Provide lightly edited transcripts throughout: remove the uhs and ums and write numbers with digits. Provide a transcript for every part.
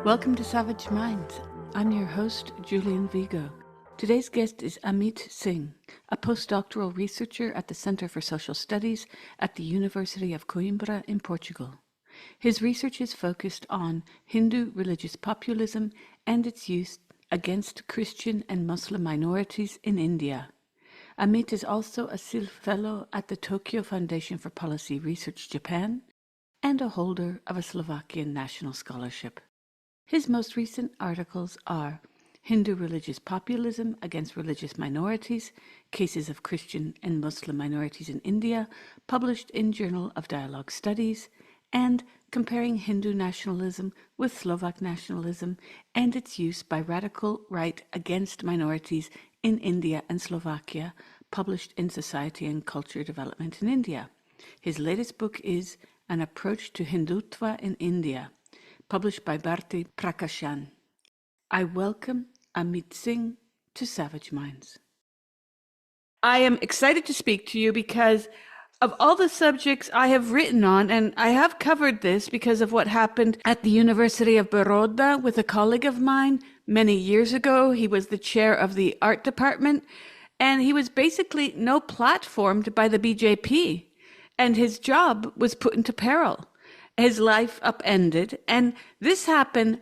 Welcome to Savage Minds. I'm your host, Julian Vigo. Today's guest is Amit Singh, a postdoctoral researcher at the Centre for Social Studies at the University of Coimbra in Portugal. His research is focused on Hindu religious populism and its use against Christian and Muslim minorities in India. Amit is also a SIL Fellow at the Tokyo Foundation for Policy Research, Japan, and a holder of a Slovakian National Scholarship. His most recent articles are Hindu Religious Populism Against Religious Minorities, Cases of Christian and Muslim Minorities in India, published in Journal of Dialogue Studies, and Comparing Hindu Nationalism with Slovak Nationalism and its use by radical right against minorities in India and Slovakia, published in Society and Culture Development in India. His latest book is An Approach to Hindutva in India, published by Bharatiya Prakashan. I welcome Amit Singh to Savage Minds. I am excited to speak to you because of all the subjects I have written on, and I have covered this because of what happened at the University of Baroda with a colleague of mine many years ago. He was the chair of the art department, and he was basically no platformed by the BJP, and his job was put into peril. His life upended, and this happened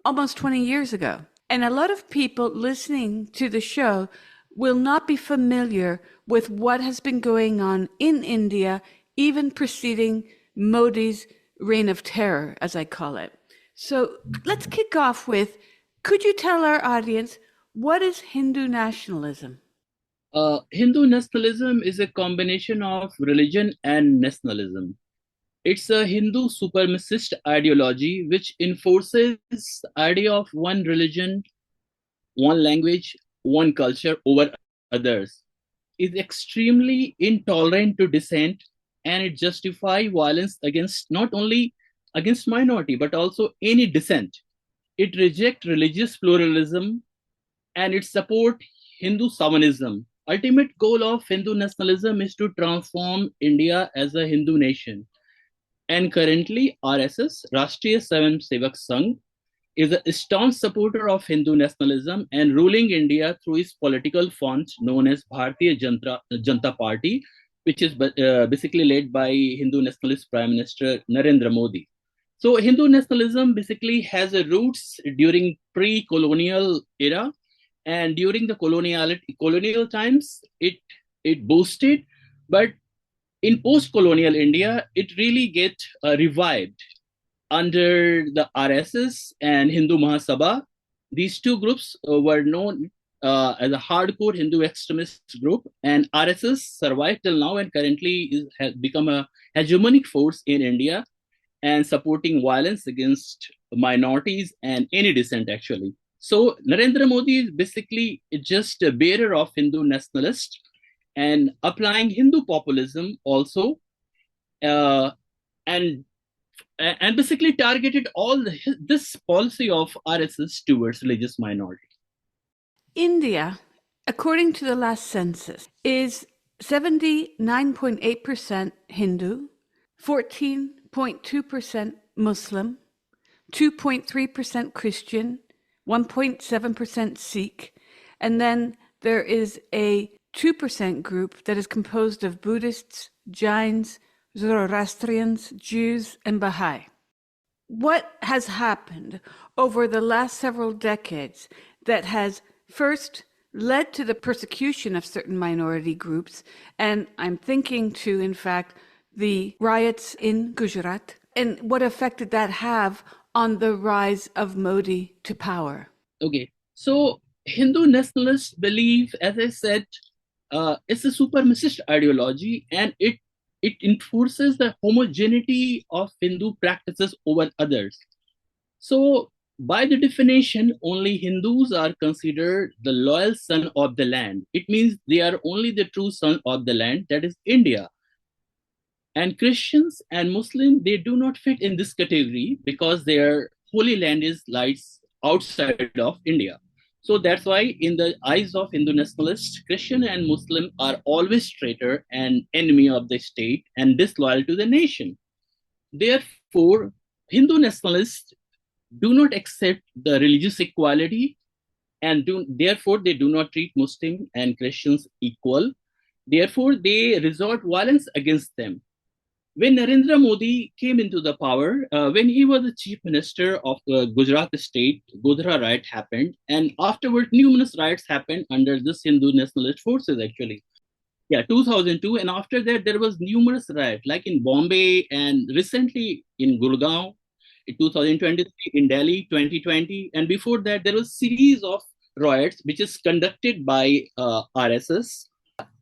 almost 20 years ago. And a lot of people listening to the show will not be familiar with what has been going on in India, even preceding Modi's reign of terror, as I call it. So let's kick off with, could you tell our audience, what is Hindu nationalism? Hindu nationalism is a combination of religion and nationalism. It's a Hindu supremacist ideology which enforces the idea of one religion, one language, one culture over others. It's extremely intolerant to dissent, and it justifies violence against not only against minority but also any dissent. It rejects religious pluralism and it supports Hindu sovereignism. Ultimate goal of Hindu nationalism is to transform India as a Hindu nation. And currently, RSS, Rashtriya Swayamsevak Sangh, is a staunch supporter of Hindu nationalism and ruling India through its political front known as Bharatiya Janata Party, which is basically led by Hindu nationalist Prime Minister Narendra Modi. So Hindu nationalism basically has a roots during pre-colonial era, and during the colonial times, it boosted, but in post-colonial India, it really get revived under the RSS and Hindu Mahasabha. These two groups were known as a hardcore Hindu extremist group, and RSS survived till now and currently has become a hegemonic force in India and supporting violence against minorities and any dissent actually. So Narendra Modi is basically just a bearer of Hindu nationalist and applying Hindu populism also, and basically targeted all this policy of RSS towards religious minorities. India, according to the last census, is 79.8% Hindu, 14.2% Muslim, 2.3% Christian, 1.7% Sikh, and then there is a 2% group that is composed of Buddhists, Jains, Zoroastrians, Jews, and Baha'i. What has happened over the last several decades that has first led to the persecution of certain minority groups, and I'm thinking to, in fact, the riots in Gujarat, and what effect did that have on the rise of Modi to power? Okay, so Hindu nationalists believe, as I said, it's a supremacist ideology, and it enforces the homogeneity of Hindu practices over others. So, by the definition, only Hindus are considered the loyal son of the land. It means they are only the true son of the land, that is India. And Christians and Muslims, they do not fit in this category because their holy land lies outside of India. So that's why in the eyes of Hindu nationalists, Christian and Muslim are always traitor and enemy of the state and disloyal to the nation. Therefore, Hindu nationalists do not accept the religious equality, and therefore they do not treat Muslim and Christians equal. Therefore, they resort violence against them. When Narendra Modi came into the power, when he was the chief minister of Gujarat state, Godhra riot happened, and afterward numerous riots happened under this Hindu nationalist forces actually. Yeah, 2002, and after that there was numerous riots like in Bombay and recently in Gurgaon in 2023, in Delhi 2020, and before that there was series of riots which is conducted by RSS.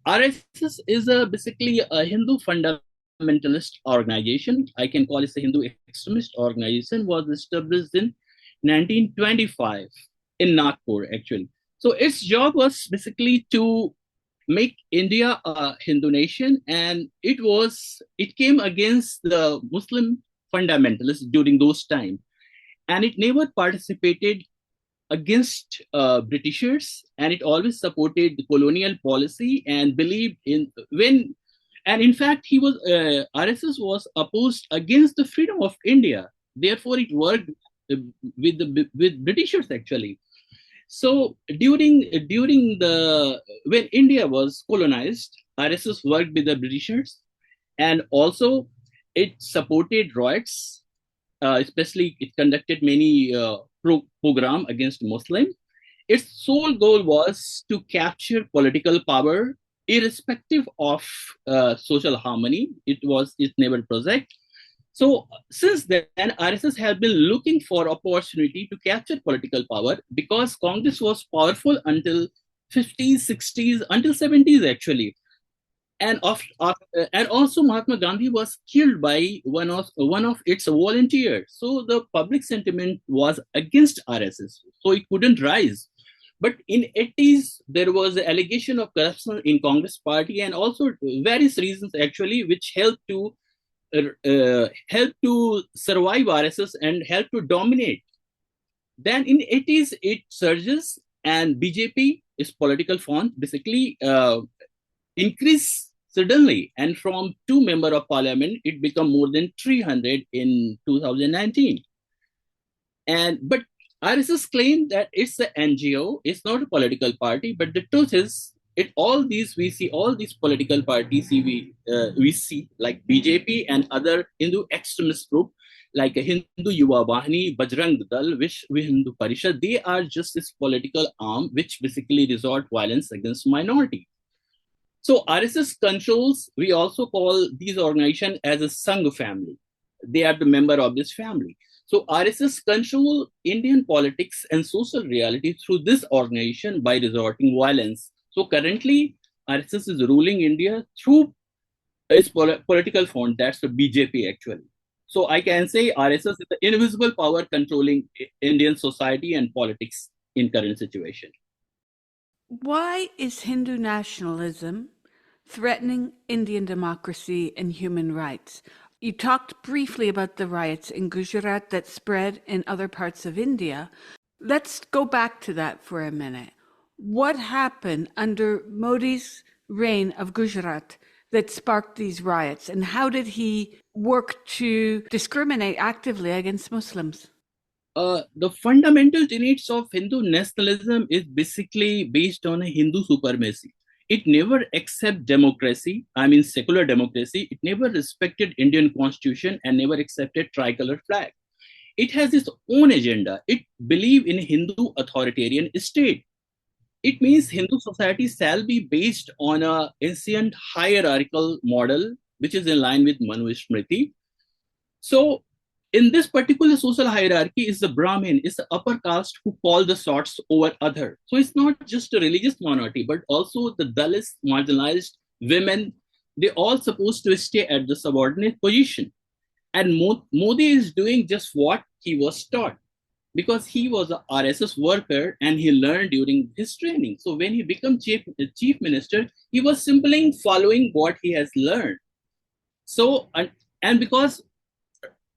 RSS is basically a Hindu fundamentalist organization. I can call it a Hindu extremist organization. Was established in 1925 in Nagpur, actually. So its job was basically to make India a Hindu nation, and it came against the Muslim fundamentalists during those times, and it never participated against Britishers, and it always supported the colonial policy and believed in when, and in fact, RSS was opposed against the freedom of India. Therefore, it worked with Britishers actually. So during the when India was colonized, RSS worked with the Britishers, and also it supported riots, especially it conducted many program against Muslims. Its sole goal was to capture political power, irrespective of social harmony. It never project. So since then, RSS has been looking for opportunity to capture political power because Congress was powerful until 50s, 60s, until 70s actually. And also Mahatma Gandhi was killed by one of its volunteers. So the public sentiment was against RSS, so it couldn't rise. But in 80s there was an allegation of corruption in Congress party, and also various reasons actually which helped to survive RSS and help to dominate. Then in 80s it surges, and BJP, its political front, basically increased suddenly, and from two member of parliament it become more than 300 in 2019. But RSS claimed that it's an NGO, it's not a political party. But the truth is, all these political parties we see like BJP and other Hindu extremist group like a Hindu Yuva Bahini, Bajrang Dal, Vishwa Hindu Parishad. They are just this political arm which basically resort violence against minority. So RSS controls, we also call these organizations as a Sangh family. They are the member of this family. So RSS control Indian politics and social reality through this organization by resorting violence. So currently, RSS is ruling India through its political front, that's the BJP actually. So I can say RSS is the invisible power controlling Indian society and politics in current situation. Why is Hindu nationalism threatening Indian democracy and human rights? You talked briefly about the riots in Gujarat that spread in other parts of India. Let's go back to that for a minute. What happened under Modi's reign of Gujarat that sparked these riots, and how did he work to discriminate actively against Muslims? The fundamental tenets of Hindu nationalism is basically based on a Hindu supremacy. It never accepted democracy, I mean secular democracy. It never respected Indian constitution and never accepted tricolor flag. It has its own agenda. It believes in a Hindu authoritarian state. It means Hindu society shall be based on an ancient hierarchical model, which is in line with Manu Smriti. So in this particular social hierarchy is the Brahmin, is the upper caste who call the shots over other. So it's not just a religious minority, but also the Dalits, marginalized women, they all supposed to stay at the subordinate position. And Modi is doing just what he was taught, because he was a RSS worker and he learned during his training. So when he became chief minister, he was simply following what he has learned. So, and because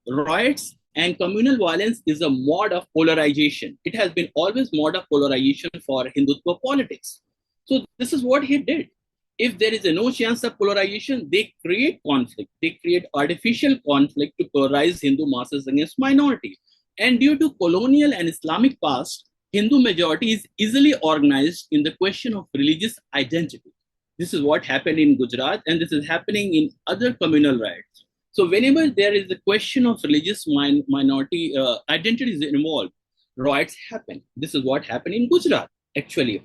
riots and communal violence is a mode of polarization. It has been always mode of polarization for Hindutva politics. So this is what he did. If there is no chance of polarization, they create conflict. They create artificial conflict to polarize Hindu masses against minorities. And due to colonial and Islamic past, Hindu majority is easily organized in the question of religious identity. This is what happened in Gujarat, and this is happening in other communal riots. So whenever there is a question of religious minority identities involved, riots happen. This is what happened in Gujarat, actually.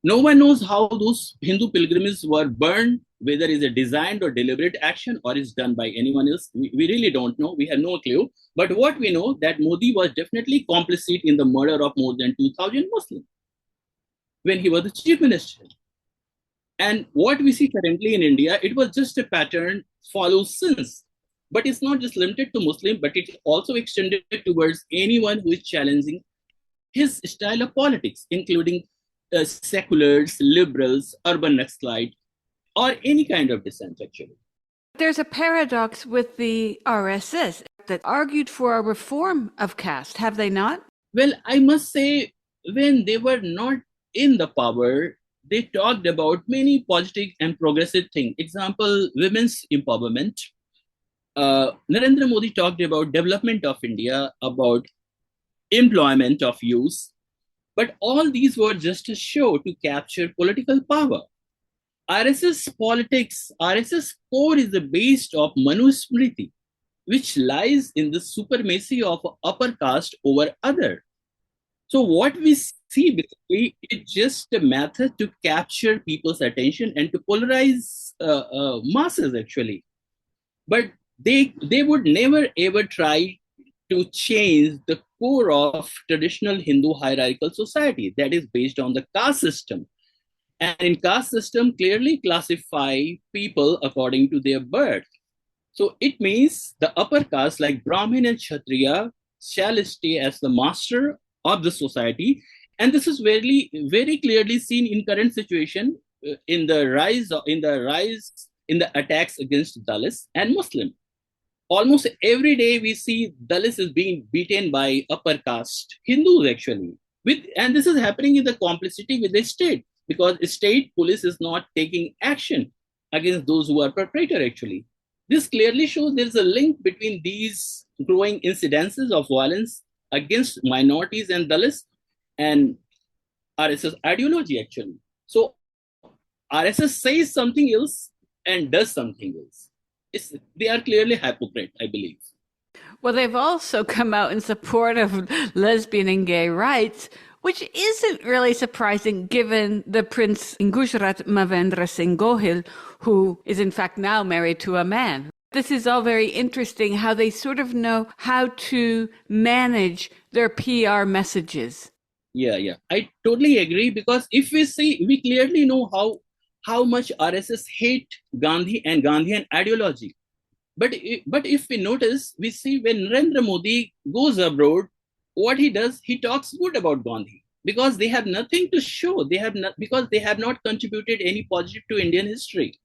No one knows how those Hindu pilgrimages were burned, whether it's a designed or deliberate action or is done by anyone else. We really don't know. We have no clue. But what we know that Modi was definitely complicit in the murder of more than 2,000 Muslims when he was the chief minister. And what we see currently in India, it was just a pattern followed since. But it's not just limited to Muslim, but it's also extended towards anyone who is challenging his style of politics, including seculars, liberals, urban Naxalite, or any kind of dissent, actually. There's a paradox with the RSS that argued for a reform of caste, have they not? Well, I must say, when they were not in the power, they talked about many positive and progressive things. Example, women's empowerment. Narendra Modi talked about development of India, about employment of youth. But all these were just a show to capture political power. RSS politics, RSS core is the base of Manusmriti, which lies in the supremacy of upper caste over other. So what we see basically is just a method to capture people's attention and to polarize masses actually. But they would never ever try to change the core of traditional Hindu hierarchical society that is based on the caste system. And in caste system, clearly classify people according to their birth. So it means the upper caste like Brahmin and Kshatriya shall stay as the master of the society. And this is very, very clearly seen in current situation in the rise in the attacks against Dalits and Muslim. Almost every day we see Dalits is being beaten by upper caste Hindus actually. And this is happening in the complicity with the state because state police is not taking action against those who are perpetrator actually. This clearly shows there's a link between these growing incidences of violence against minorities and Dalits and RSS ideology actually. So RSS says something else and does something else. They are clearly hypocrite, I believe. Well, they've also come out in support of lesbian and gay rights, which isn't really surprising given the prince in Gujarat, Ravindra Singh Gohil, who is in fact now married to a man. This is all very interesting how they sort of know how to manage their PR messages. Yeah. I totally agree because if we see, we clearly know how much RSS hate Gandhi and Gandhian ideology. But if we notice, we see when Narendra Modi goes abroad, what he does, he talks good about Gandhi because they have nothing to show. Because they have not contributed any positive to Indian history.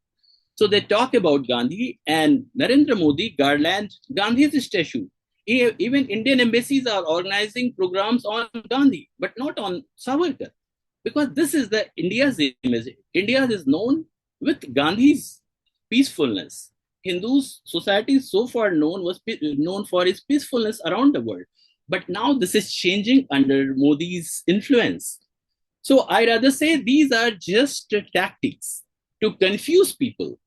So they talk about Gandhi and Narendra Modi garland Gandhi's statue. Even Indian embassies are organizing programs on Gandhi, but not on Savarkar. Because this is the India's image. India is known with Gandhi's peacefulness. Hindus society so far was known for its peacefulness around the world. But now this is changing under Modi's influence. So I rather say these are just tactics to confuse people.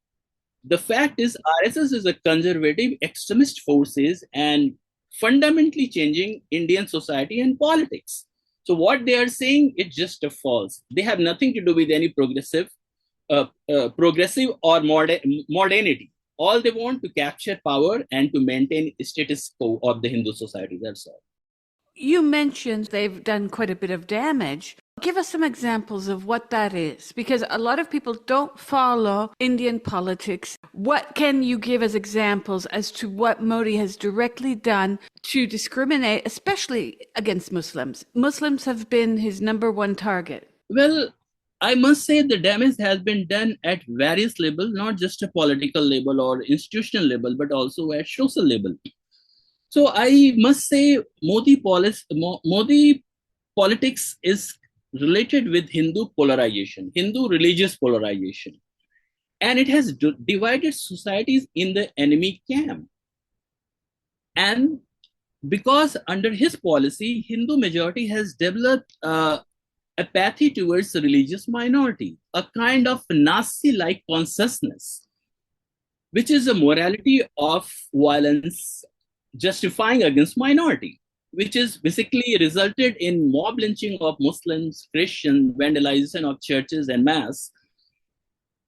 The fact is RSS is a conservative extremist forces and fundamentally changing Indian society and politics. So what they are saying is just a false. They have nothing to do with any progressive or modernity. All they want to capture power and to maintain status quo of the Hindu society. That's all. You mentioned they've done quite a bit of damage. Give us some examples of what that is, because a lot of people don't follow Indian politics. What can you give as examples as to what Modi has directly done to discriminate, especially against Muslims? Muslims have been his number one target. Well, I must say the damage has been done at various levels, not just a political level or institutional level, but also at social level. So I must say Modi politics is related with Hindu polarization, Hindu religious polarization. And it has divided societies in the enemy camp. And because under his policy, Hindu majority has developed apathy towards the religious minority, a kind of Nazi-like consciousness, which is a morality of violence justifying against minority, which is basically resulted in mob lynching of Muslims, Christians, vandalization of churches and mass.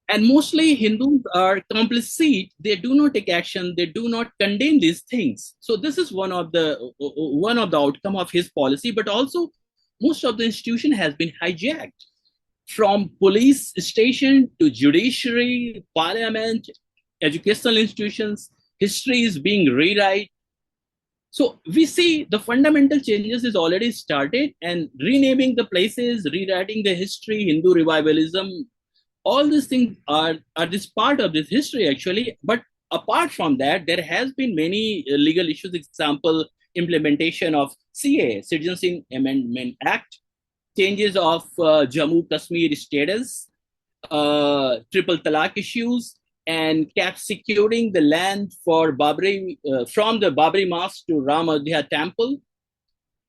And mostly Hindus are complicit. They do not take action. They do not condemn these things. So this is one of the outcome of his policy. But also, most of the institution has been hijacked, from police station to judiciary, parliament, educational institutions. History is being rewritten. So we see the fundamental changes is already started, and renaming the places, rewriting the history, Hindu revivalism, all these things are this part of this history actually. But apart from that, there has been many legal issues. Example, implementation of CA, Citizenship Amendment Act, changes of Jammu Kashmir status, triple talaq issues, and kept securing the land for Babri, from the Babri Mosque to Ram Ayodhya Temple.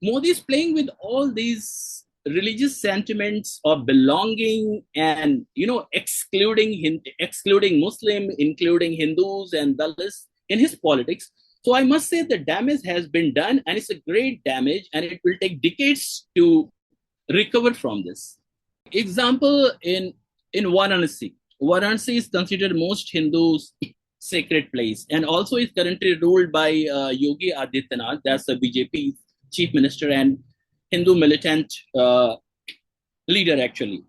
Modi is playing with all these religious sentiments of belonging and excluding Muslim, including Hindus and Dalits in his politics. So I must say the damage has been done, and it's a great damage, and it will take decades to recover from this. Example, in Varanasi. Varanasi is considered most Hindus' sacred place, and also is currently ruled by Yogi Adityanath. That's the BJP chief minister and Hindu militant leader actually.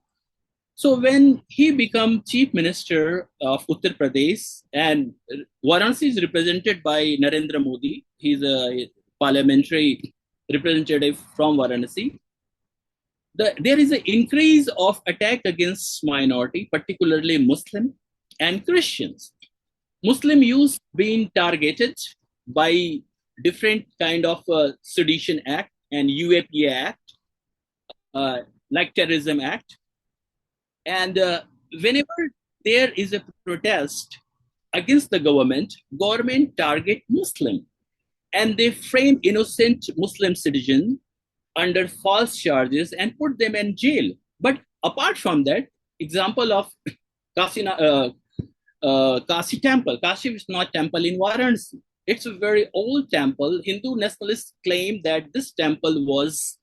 So when he became chief minister of Uttar Pradesh, and Varanasi is represented by Narendra Modi, he's a parliamentary representative from Varanasi. There is an increase of attack against minority, particularly Muslim and Christians. Muslim youth being targeted by different kind of sedition act and UAPA act, like terrorism act. And whenever there is a protest against the government target Muslim, and they frame innocent Muslim citizens under false charges and put them in jail. But apart from that, example of Kashi temple, Kashi Vishwanath temple in Varanasi. It's a very old temple. Hindu nationalists claim that this temple was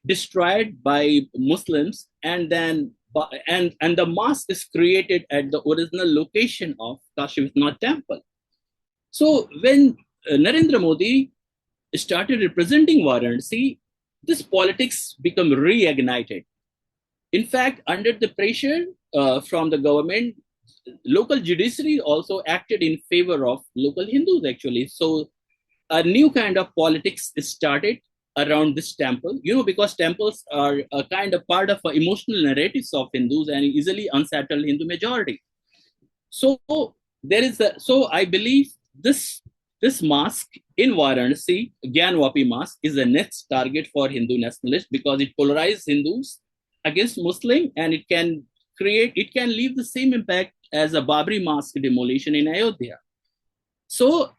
destroyed by Muslims, and then the mosque is created at the original location of Kashi Vishwanath temple. So when Narendra Modi started representing Varanasi, this politics become reignited. In fact, under the pressure from the government, local judiciary also acted in favor of local Hindus actually. So a new kind of politics started around this temple, because temples are a kind of part of emotional narratives of Hindus and easily unsettled Hindu majority. So I believe this mosque in Varanasi, Gyanvapi Mosque, is the next target for Hindu nationalists because it polarizes Hindus against Muslim, and it can leave the same impact as a Babri Mosque demolition in Ayodhya. So,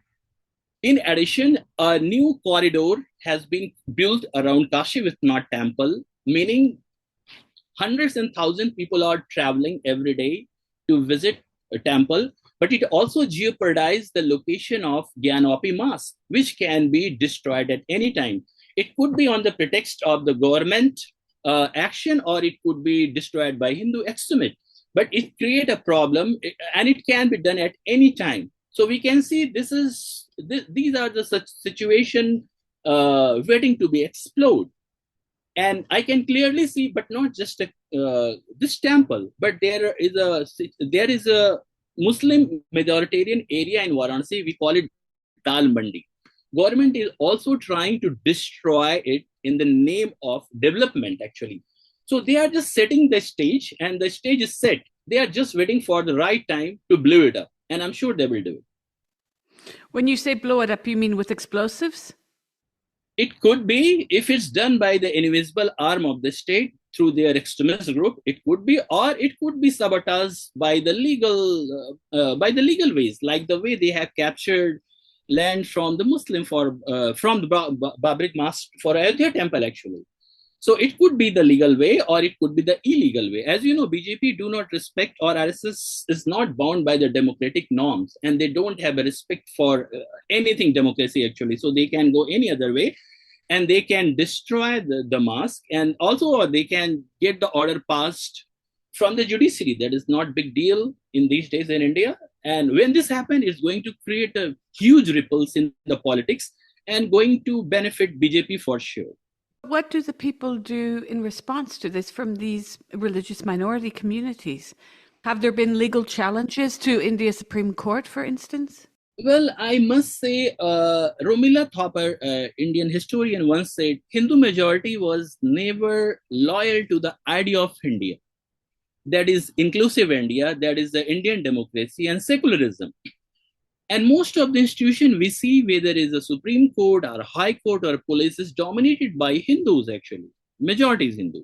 in addition, a new corridor has been built around Kashi Vishwanath temple, meaning hundreds and thousands people are traveling every day to visit a temple. But it also jeopardized the location of Gyanvapi Mosque, which can be destroyed at any time. It could be on the pretext of the government action, or it could be destroyed by Hindu extremists. But it creates a problem, and it can be done at any time. So we can see these are the such situation waiting to be explored. And I can clearly see, but not just this temple, but there is a Muslim majoritarian area in Varanasi. We call it Dal Mandi. Government is also trying to destroy it in the name of development, actually. So they are just setting the stage, and the stage is set. They are just waiting for the right time to blow it up. And I'm sure they will do it. When you say blow it up, you mean with explosives? It could be, if it's done by the invisible arm of the state through their extremist group, it could be, or it could be sabotaged by the legal ways, like the way they have captured land from the Muslim from the Babri Mosque for Ayodhya temple actually. So it could be the legal way or it could be the illegal way. As you know, BJP do not respect, or RSS is not bound by the democratic norms, and they don't have a respect for anything democracy actually. So they can go any other way, and they can destroy the mosque, and also they can get the order passed from the judiciary. That is not big deal in these days in India. And when this happens, it's going to create a huge ripples in the politics and going to benefit BJP for sure. What do the people do in response to this from these religious minority communities? Have there been legal challenges to India's Supreme Court, for instance? Well, I must say, Romila Thapar, Indian historian, once said, Hindu majority was never loyal to the idea of India. That is inclusive India, that is the Indian democracy and secularism. And most of the institutions we see, whether it is a Supreme Court or High Court or police, is dominated by Hindus actually. Majority is Hindu.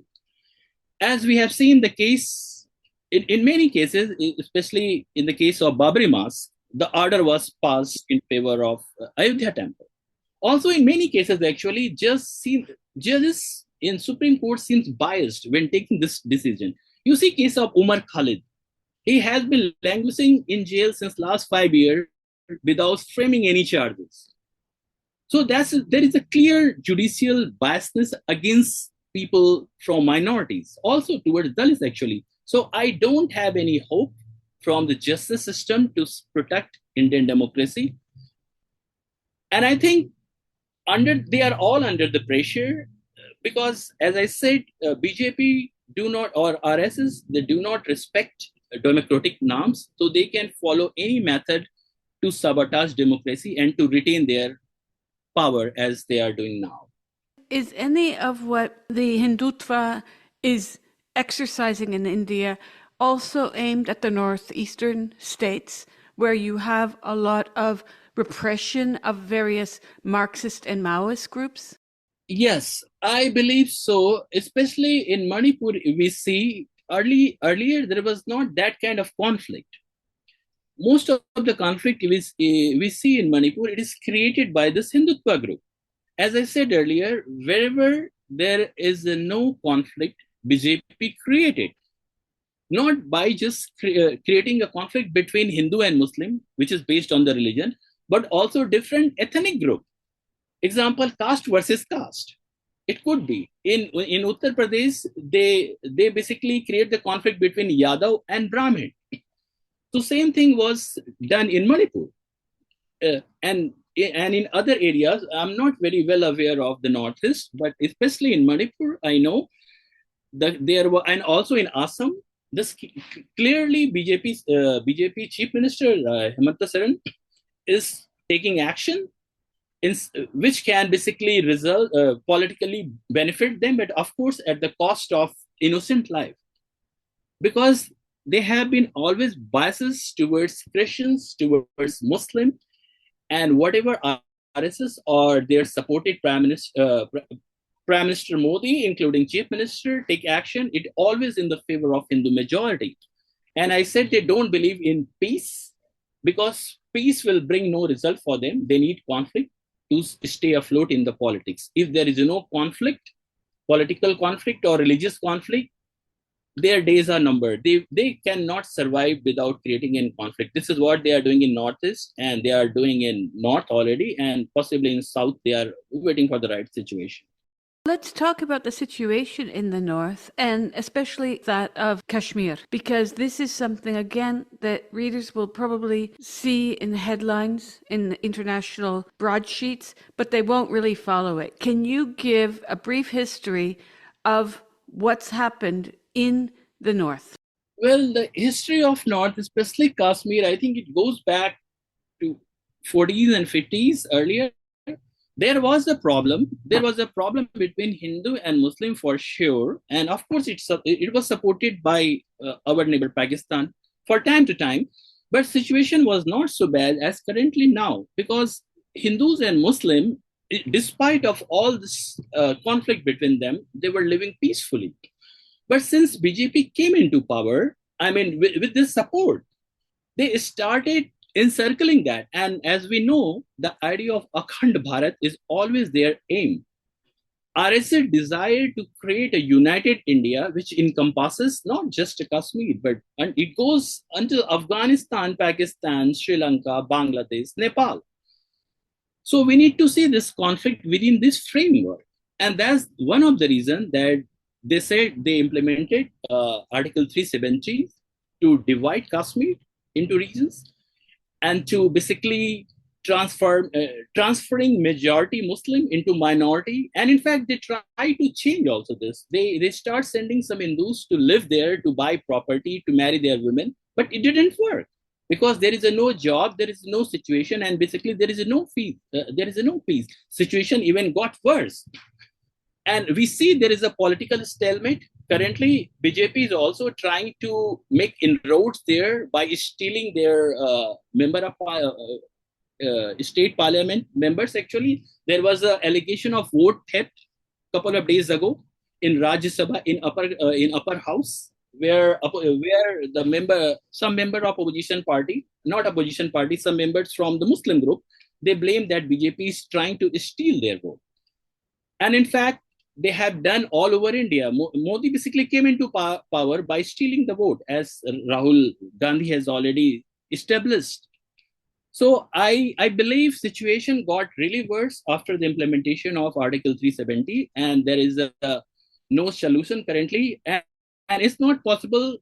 As we have seen the case, in many cases, especially in the case of Babri Mosque, the order was passed in favor of Ayodhya temple. Also, in many cases, actually, judges in Supreme Court seems biased when taking this decision. You see case of Umar Khalid. He has been languishing in jail since last 5 years without framing any charges. So there is a clear judicial biasness against people from minorities, also towards Dalits actually. So I don't have any hope from the justice system to protect Indian democracy. And I think they are all under the pressure because, as I said, BJP do not, or RSS, they do not respect democratic norms. So they can follow any method to sabotage democracy and to retain their power as they are doing now. Is any of what the Hindutva is exercising in India also aimed at the northeastern states, where you have a lot of repression of various Marxist and Maoist groups? Yes, I believe so. Especially in Manipur, we see earlier there was not that kind of conflict. Most of the conflict we see in Manipur, it is created by this Hindutva group. As I said earlier, wherever there is no conflict, BJP created. Not by just creating a conflict between Hindu and Muslim, which is based on the religion, but also different ethnic group. Example, caste versus caste. It could be. In Uttar Pradesh, they basically create the conflict between Yadav and Brahmin. So same thing was done in Manipur. And in other areas, I'm not very well aware of the Northeast, but especially in Manipur, I know that there were, and also in Assam, this clearly BJP Chief Minister Hemant Soren is taking action, which can basically result politically benefit them, but of course at the cost of innocent life, because they have been always biases towards Christians, towards Muslim, and whatever RSS or their supported Prime Minister Modi, including Chief Minister, take action, it always in the favor of Hindu majority. And I said they don't believe in peace because peace will bring no result for them. They need conflict to stay afloat in the politics. If there is no conflict, political conflict or religious conflict, their days are numbered. They cannot survive without creating any conflict. This is what they are doing in Northeast, and they are doing in North already, and possibly in South, they are waiting for the right situation. Let's talk about the situation in the north, and especially that of Kashmir, because this is something, again, that readers will probably see in headlines, in international broadsheets, but they won't really follow it. Can you give a brief history of what's happened in the north? Well, the history of North, especially Kashmir, I think it goes back to 40s and 50s earlier. There was a problem. There was a problem between Hindu and Muslim for sure. And of course, it was supported by our neighbor Pakistan for time to time. But situation was not so bad as currently now, because Hindus and Muslim, despite of all this conflict between them, they were living peacefully. But since BJP came into power, I mean, with this support, they started encircling that. And as we know, the idea of Akhand Bharat is always their aim. RSS desire to create a united India, which encompasses not just Kashmir, but and it goes until Afghanistan, Pakistan, Sri Lanka, Bangladesh, Nepal. So we need to see this conflict within this framework. And that's one of the reasons that they said they implemented Article 370 to divide Kashmir into regions and to basically transferring majority Muslim into minority. And in fact, they try to change also this. They start sending some Hindus to live there, to buy property, to marry their women, but it didn't work because there is a no job, there is no situation, and basically there is a no peace. There is a no peace. Situation even got worse. And we see there is a political stalemate. Currently, BJP is also trying to make inroads there by stealing their member of state parliament members. Actually, there was an allegation of vote theft a couple of days ago in Rajya Sabha in upper house, where some member of opposition party, not opposition party, some members from the Muslim group, they blame that BJP is trying to steal their vote. And in fact, they have done all over India. Modi basically came into power by stealing the vote, as Rahul Gandhi has already established. So I believe situation got really worse after the implementation of Article 370, and there is no solution currently. And it's not possible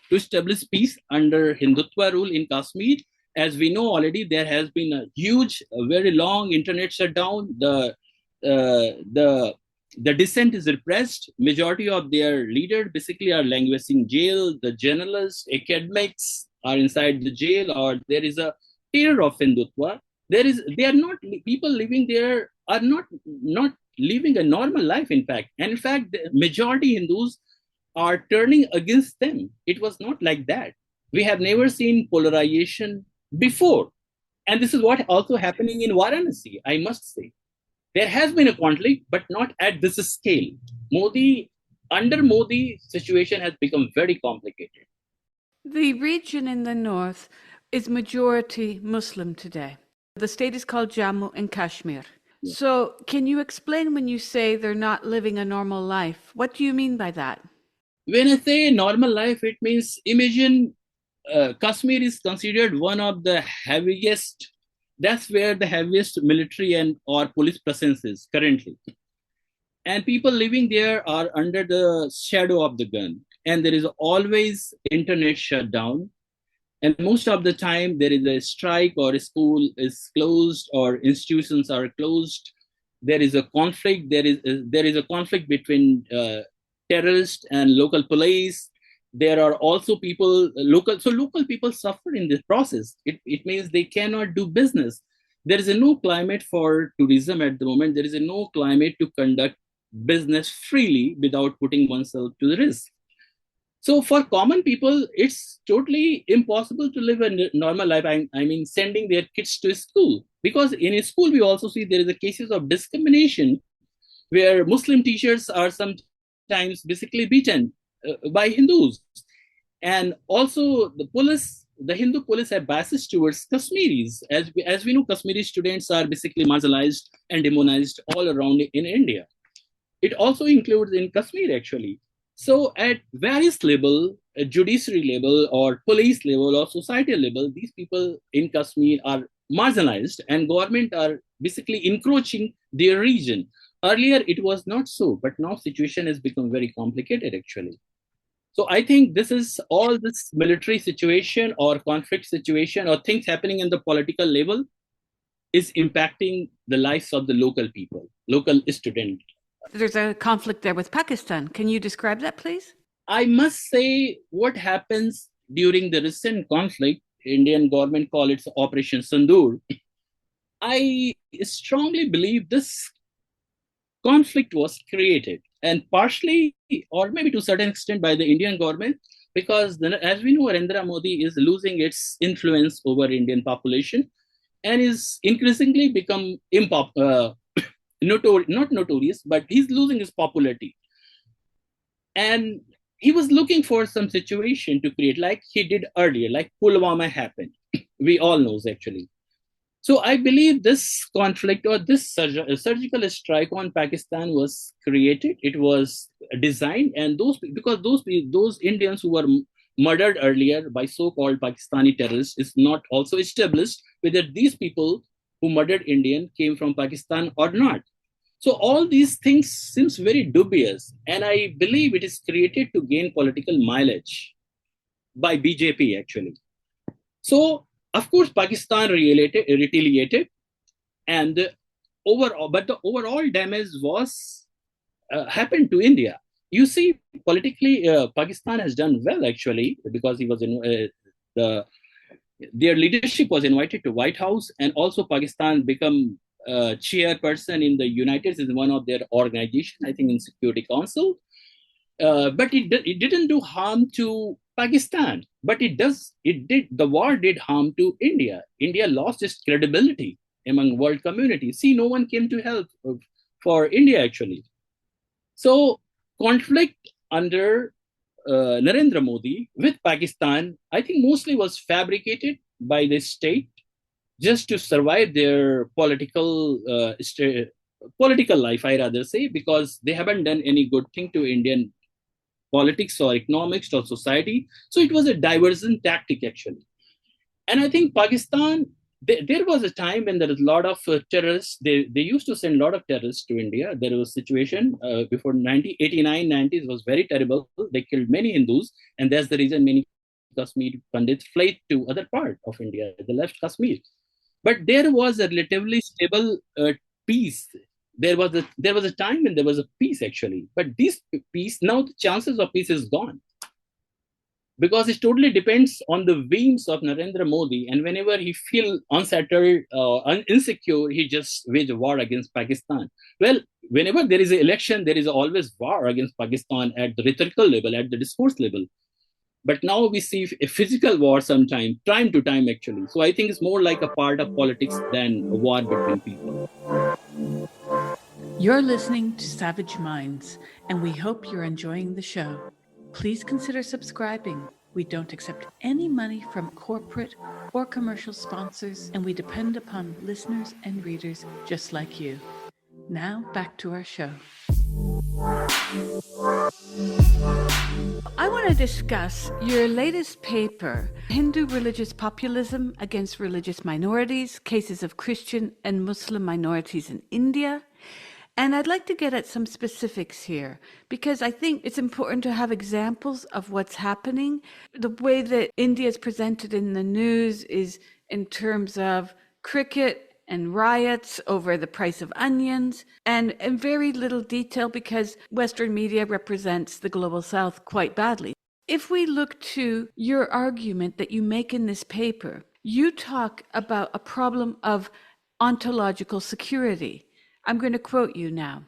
to establish peace under Hindutva rule in Kashmir. As we know already, there has been a huge, very long internet shutdown. The dissent is repressed. Majority of their leaders basically are languishing jail. The journalists, academics are inside the jail, or there is a terror of Hindutva. They are not, people living there are not living a normal life, in fact. And in fact, the majority Hindus are turning against them. It was not like that. We have never seen polarization before. And this is what also happening in Varanasi, I must say. There has been a conflict, but not at this scale. Under Modi, situation has become very complicated. The region in the north is majority Muslim today. The state is called Jammu and Kashmir. Yeah. So can you explain when you say they're not living a normal life? What do you mean by that? When I say normal life, it means imagine Kashmir is considered one of the heaviest. That's where the heaviest military and or police presence is currently. And people living there are under the shadow of the gun. And there is always internet shutdown. And most of the time there is a strike or a school is closed or institutions are closed. There is a conflict. There is a conflict between terrorists and local police. There are also local people suffer in this process. It means they cannot do business. There is a no climate for tourism at the moment. There is a no climate to conduct business freely without putting oneself to the risk. So for common people, it's totally impossible to live a normal life. I mean, sending their kids to school, because in a school, we also see there is a cases of discrimination where Muslim teachers are sometimes basically beaten by Hindus. And also the Hindu police have biases towards Kashmiris. As we know, Kashmiri students are basically marginalized and demonized all around in India. It also includes in Kashmir, actually. So at various level, judiciary level or police level or societal level, these people in Kashmir are marginalized and government are basically encroaching their region. Earlier, it was not so, but now situation has become very complicated, actually. So I think this is all this military situation or conflict situation or things happening in the political level is impacting the lives of the local people, local students. There's a conflict there with Pakistan. Can you describe that, please? I must say what happens during the recent conflict, Indian government call it Operation Sindoor. I strongly believe this conflict was created and partially or maybe to a certain extent by the Indian government because as we know, Narendra Modi is losing its influence over Indian population and is increasingly become not notorious, but he's losing his popularity. And he was looking for some situation to create like he did earlier, like Pulwama happened. We all knows actually. So I believe this conflict or this surgical strike on Pakistan was created. It was designed, and those Indians who were murdered earlier by so-called Pakistani terrorists is not also established whether these people who murdered Indian came from Pakistan or not. So all these things seems very dubious, and I believe it is created to gain political mileage by BJP actually. So of course Pakistan retaliated, and the overall damage was happened to India. You see, politically, Pakistan has done well actually because he was in the their leadership was invited to White House, and also Pakistan become chairperson in the United States in one of their organization, I think in Security Council. But it didn't do harm to Pakistan, but the war did harm to India. India lost its credibility among world community. See, no one came to help for India actually. So conflict under Narendra Modi with Pakistan, I think mostly was fabricated by the state just to survive their political life, I rather say, because they haven't done any good thing to Indian politics or economics or society. So it was a diversion tactic actually. And I think Pakistan, there was a time when there was a lot of terrorists. They used to send a lot of terrorists to India. There was a situation before 1989, 90s was very terrible. They killed many Hindus. And that's the reason many Kashmir Pandits fled to other part of India. They left Kashmir. But there was a relatively stable peace. There was a time when there was a peace actually. But this peace, now the chances of peace is gone, because it totally depends on the whims of Narendra Modi. And whenever he feels unsettled, insecure, he just wage a war against Pakistan. Well, whenever there is an election, there is always war against Pakistan at the rhetorical level, at the discourse level. But now we see a physical war sometime, time to time actually. So I think it's more like a part of politics than a war between people. You're listening to Savage Minds, and we hope you're enjoying the show. Please consider subscribing. We don't accept any money from corporate or commercial sponsors, and we depend upon listeners and readers just like you. Now, back to our show. I want to discuss your latest paper, Hindu Religious Populism Against Religious Minorities, Cases of Christian and Muslim Minorities in India. And I'd like to get at some specifics here, because I think it's important to have examples of what's happening. The way that India is presented in the news is in terms of cricket and riots over the price of onions, and in very little detail because Western media represents the global South quite badly. If we look to your argument that you make in this paper, you talk about a problem of ontological security. I'm going to quote you now.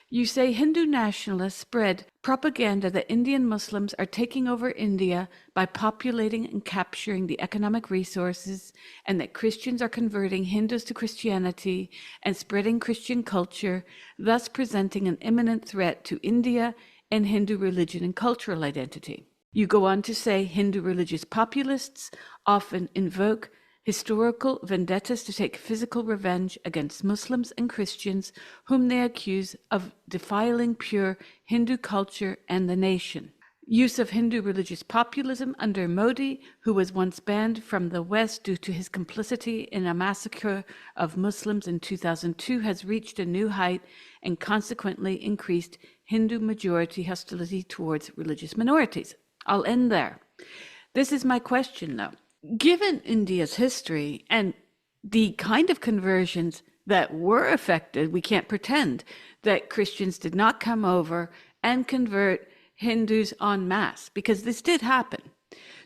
You say Hindu nationalists spread propaganda that Indian Muslims are taking over India by populating and capturing the economic resources, and that Christians are converting Hindus to Christianity and spreading Christian culture, thus presenting an imminent threat to India and Hindu religion and cultural identity. You go on to say Hindu religious populists often invoke historical vendettas to take physical revenge against Muslims and Christians whom they accuse of defiling pure Hindu culture and the nation. Use of Hindu religious populism under Modi, who was once banned from the West due to his complicity in a massacre of Muslims in 2002, has reached a new height and consequently increased Hindu majority hostility towards religious minorities. I'll end there. This is my question, though. Given India's history and the kind of conversions that were affected, we can't pretend that Christians did not come over and convert Hindus en masse, because this did happen.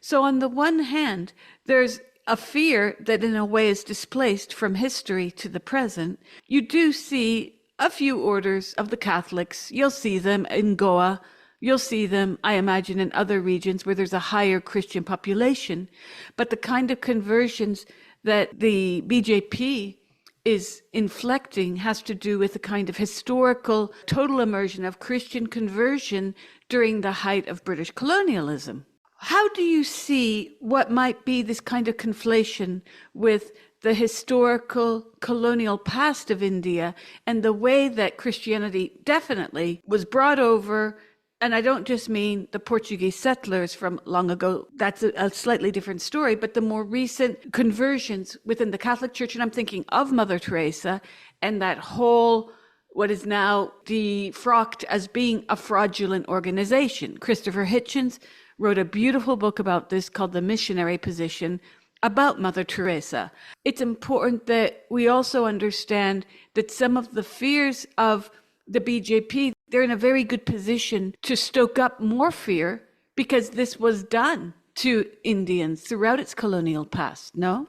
So on the one hand, there's a fear that in a way is displaced from history to the present. You do see a few orders of the Catholics. You'll see them in Goa. You'll see them, I imagine, in other regions where there's a higher Christian population. But the kind of conversions that the BJP is inflecting has to do with a kind of historical total immersion of Christian conversion during the height of British colonialism. How do you see what might be this kind of conflation with the historical colonial past of India and the way that Christianity definitely was brought over? And I don't just mean the Portuguese settlers from long ago. That's a slightly different story, but the more recent conversions within the Catholic Church. And I'm thinking of Mother Teresa and that whole, what is now defrocked as being a fraudulent organization. Christopher Hitchens wrote a beautiful book about this called The Missionary Position, about Mother Teresa. It's important that we also understand that some of the fears of the BJP, they're in a very good position to stoke up more fear because this was done to Indians throughout its colonial past, no?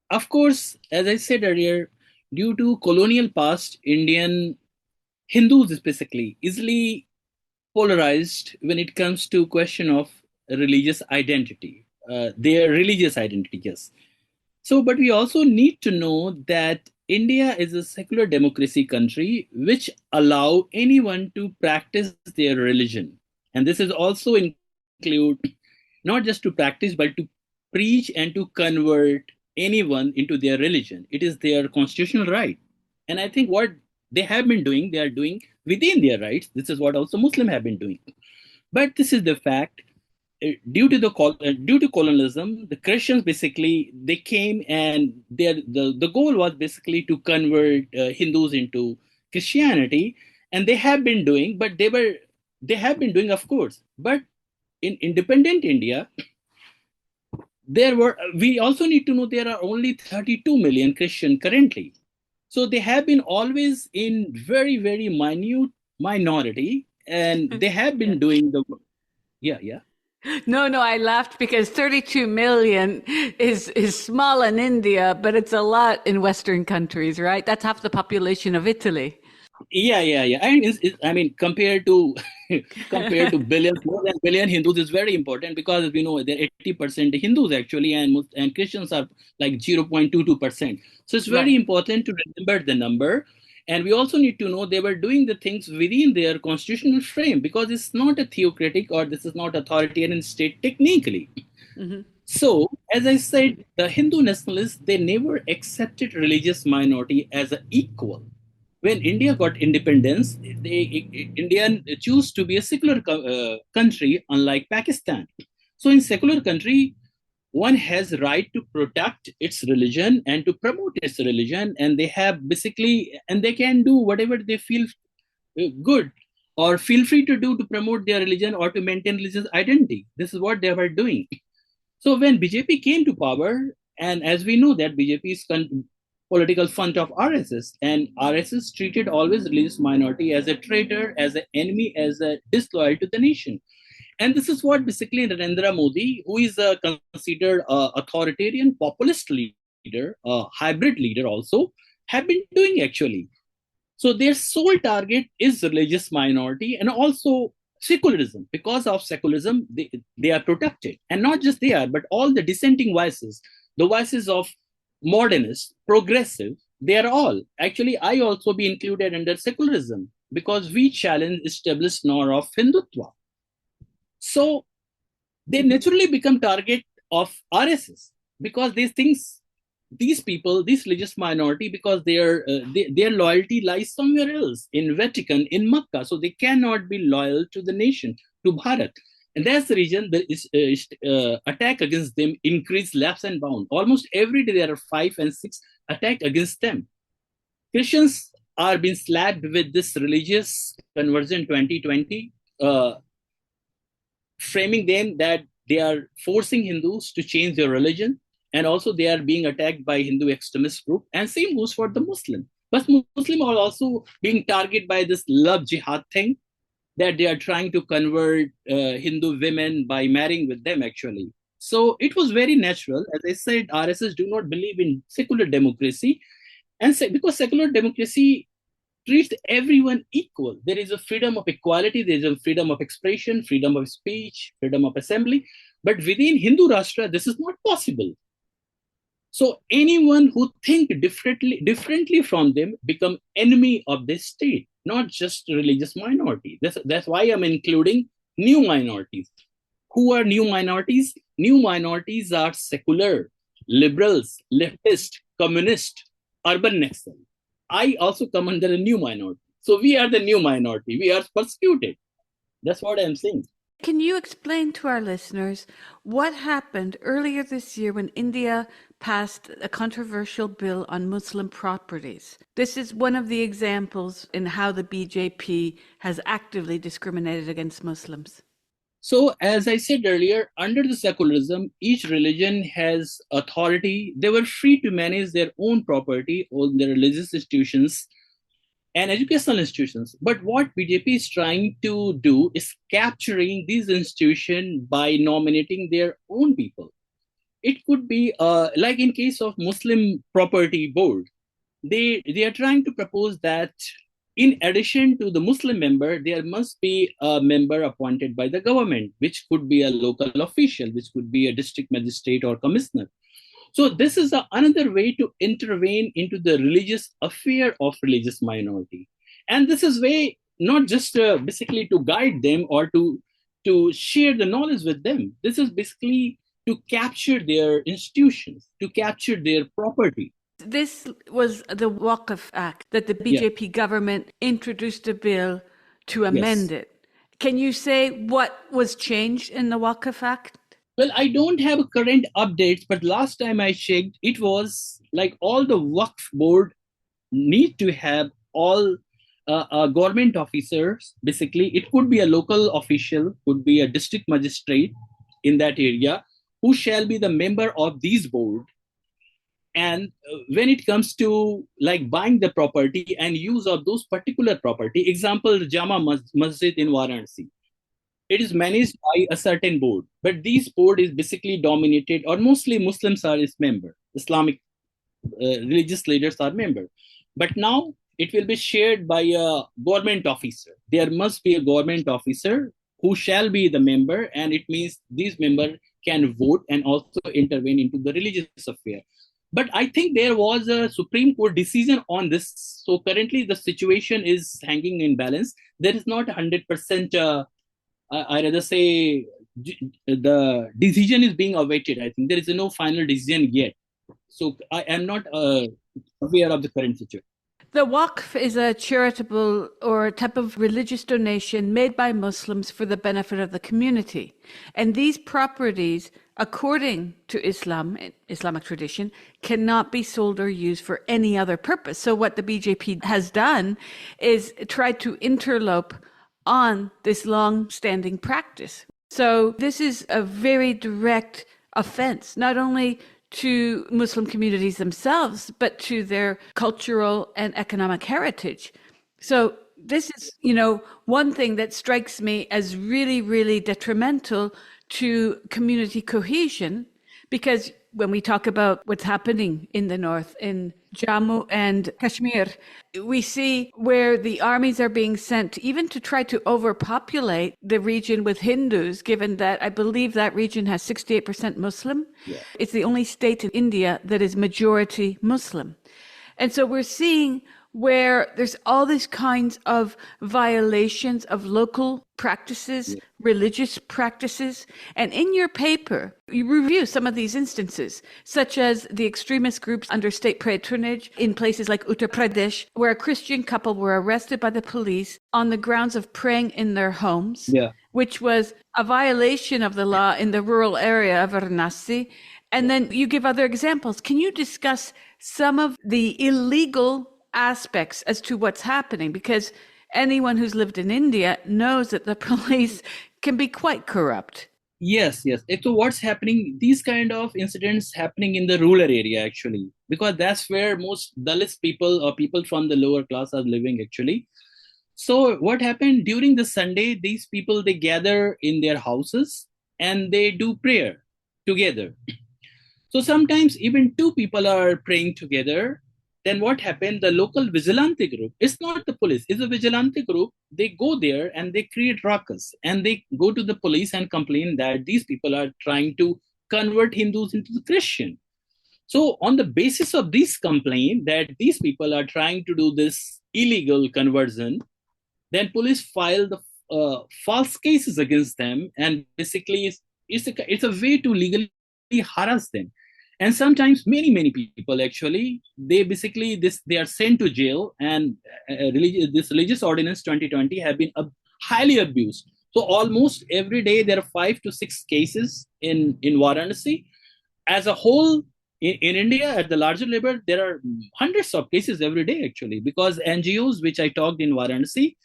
Of course, as I said earlier, due to colonial past, Indian Hindus specifically easily polarized when it comes to question of religious identity, their religious identity, yes. So, but we also need to know that India is a secular democracy country which allow anyone to practice their religion. And this is also include not just to practice, but to preach and to convert anyone into their religion. It is their constitutional right. And I think what they have been doing, they are doing within their rights. This is what also Muslims have been doing. But this is the fact. Due to colonialism, the Christians basically they came and the goal was basically to convert Hindus into Christianity, and they have been doing, but they have been doing, of course. But in independent India, we also need to know there are only 32 million Christian currently. So they have been always in very, very minute minority, and they have been doing the yeah. No, I laughed because 32 million is small in India, but it's a lot in Western countries, right? That's half the population of Italy. Yeah. I mean, compared to compared to billions, more than billion Hindus is very important because we know they're 80% Hindus actually, and Christians are like 0.22%. So it's very Right. important to remember the number. And we also need to know they were doing the things within their constitutional frame because it's not a theocratic or this is not authoritarian state technically. Hmm. So, as I said, the Hindu nationalists, they never accepted religious minority as an equal. When India got independence, Indian choose to be a secular country, unlike Pakistan. So, in secular country, one has right to protect its religion and to promote its religion, and they have basically, and they can do whatever they feel good or feel free to do to promote their religion or to maintain religious identity. This is what they were doing. So when BJP came to power, and as we know that BJP is political front of RSS, and RSS treated always religious minority as a traitor, as an enemy, as a disloyal to the nation. And this is what basically Narendra Modi, who is considered authoritarian populist leader, a hybrid leader also, have been doing actually. So their sole target is religious minority and also secularism. Because of secularism, they are protected. And not just they are, but all the dissenting voices, the voices of modernists, progressive, they are all. Actually, I also be included under secularism because we challenge established norm of Hindutva. So they naturally become target of RSS because these things, these people, this religious minority, because their loyalty lies somewhere else in Vatican, in Makkah, so they cannot be loyal to the nation, to Bharat. And that's the reason the attack against them increase laps and bound. Almost every day there are 5 and 6 attack against them. Christians are being slapped with this religious conversion 2020, framing them that they are forcing Hindus to change their religion, and also they are being attacked by Hindu extremist group. And same goes for the Muslim. But Muslim are also being targeted by this love jihad thing that they are trying to convert Hindu women by marrying with them actually. So it was very natural. As I said, RSS do not believe in secular democracy, and because secular democracy treats everyone equal. There is a freedom of equality, there is a freedom of expression, freedom of speech, freedom of assembly. But within Hindu Rashtra, this is not possible. So anyone who think differently from them become enemy of this state, not just religious minority. That's why I'm including new minorities. Who are new minorities? New minorities are secular, liberals, leftist, communist, urban Naxal. I also come under a new minority. So we are the new minority. We are persecuted. That's what I'm saying. Can you explain to our listeners what happened earlier this year when India passed a controversial bill on Muslim properties? This is one of the examples in how the BJP has actively discriminated against Muslims. So, as I said earlier, under the secularism, each religion has authority. They were free to manage their own property, own their religious institutions and educational institutions. But what BJP is trying to do is capturing these institutions by nominating their own people. It could be like in case of Muslim property board, they are trying to propose that in addition to the Muslim member, there must be a member appointed by the government, which could be a local official, which could be a district magistrate or commissioner. So this is another way to intervene into the religious affair of religious minority. And this is way not just basically to guide them or to share the knowledge with them. This is basically to capture their institutions, to capture their property. This was the Waqf Act that the BJP government introduced a bill to amend it. Can you say what was changed in the Waqf Act? Well, I don't have current updates, but last time I checked, it was like all the Waqf board need to have all government officers. Basically, it could be a local official, could be a district magistrate in that area, who shall be the member of these board. And when it comes to like buying the property and use of those particular property, example, Jama Masjid in Varanasi, it is managed by a certain board, but this board is basically dominated, or mostly Muslims are its member, Islamic religious leaders are member. But now it will be shared by a government officer. There must be a government officer who shall be the member, and it means these members can vote and also intervene into the religious affair. But I think there was a Supreme Court decision on this. So currently the situation is hanging in balance. There is not 100%, I rather say the decision is being awaited. I think there is no final decision yet. So I am not aware of the current situation. The Waqf is a charitable or a type of religious donation made by Muslims for the benefit of the community. And these properties, according to Islam, Islamic tradition, cannot be sold or used for any other purpose. So what the BJP has done is try to interlope on this long-standing practice. So this is a very direct offense, not only to Muslim communities themselves, but to their cultural and economic heritage. So this is, one thing that strikes me as really, really detrimental to community cohesion, because when we talk about what's happening in the north, in Jammu and Kashmir, we see where the armies are being sent even to try to overpopulate the region with Hindus, given that I believe that region has 68% Muslim. Yeah. It's the only state in India that is majority Muslim. And so we're seeing where there's all these kinds of violations of local practices, religious practices. And in your paper, you review some of these instances, such as the extremist groups under state patronage in places like Uttar Pradesh, where a Christian couple were arrested by the police on the grounds of praying in their homes, which was a violation of the law in the rural area of Varanasi. And then you give other examples. Can you discuss some of the illegal aspects as to what's happening? Because anyone who's lived in India knows that the police can be quite corrupt. Yes. So what's happening, these kind of incidents happening in the rural area actually, because that's where most Dalit people or people from the lower class are living actually. So what happened during the Sunday, these people, they gather in their houses and they do prayer together. So sometimes even two people are praying together. Then what happened? The local vigilante group, it's not the police, it's a vigilante group. They go there and they create ruckus and they go to the police and complain that these people are trying to convert Hindus into the Christian. So on the basis of this complaint that these people are trying to do this illegal conversion, then police file false cases against them, and basically it's a way to legally harass them. And sometimes many people actually, they are sent to jail, and this religious ordinance 2020 have been highly abused. So almost every day there are 5 to 6 cases in Varanasi. As a whole, in India, at the larger level, there are hundreds of cases every day actually, because NGOs, which I talked in Varanasi,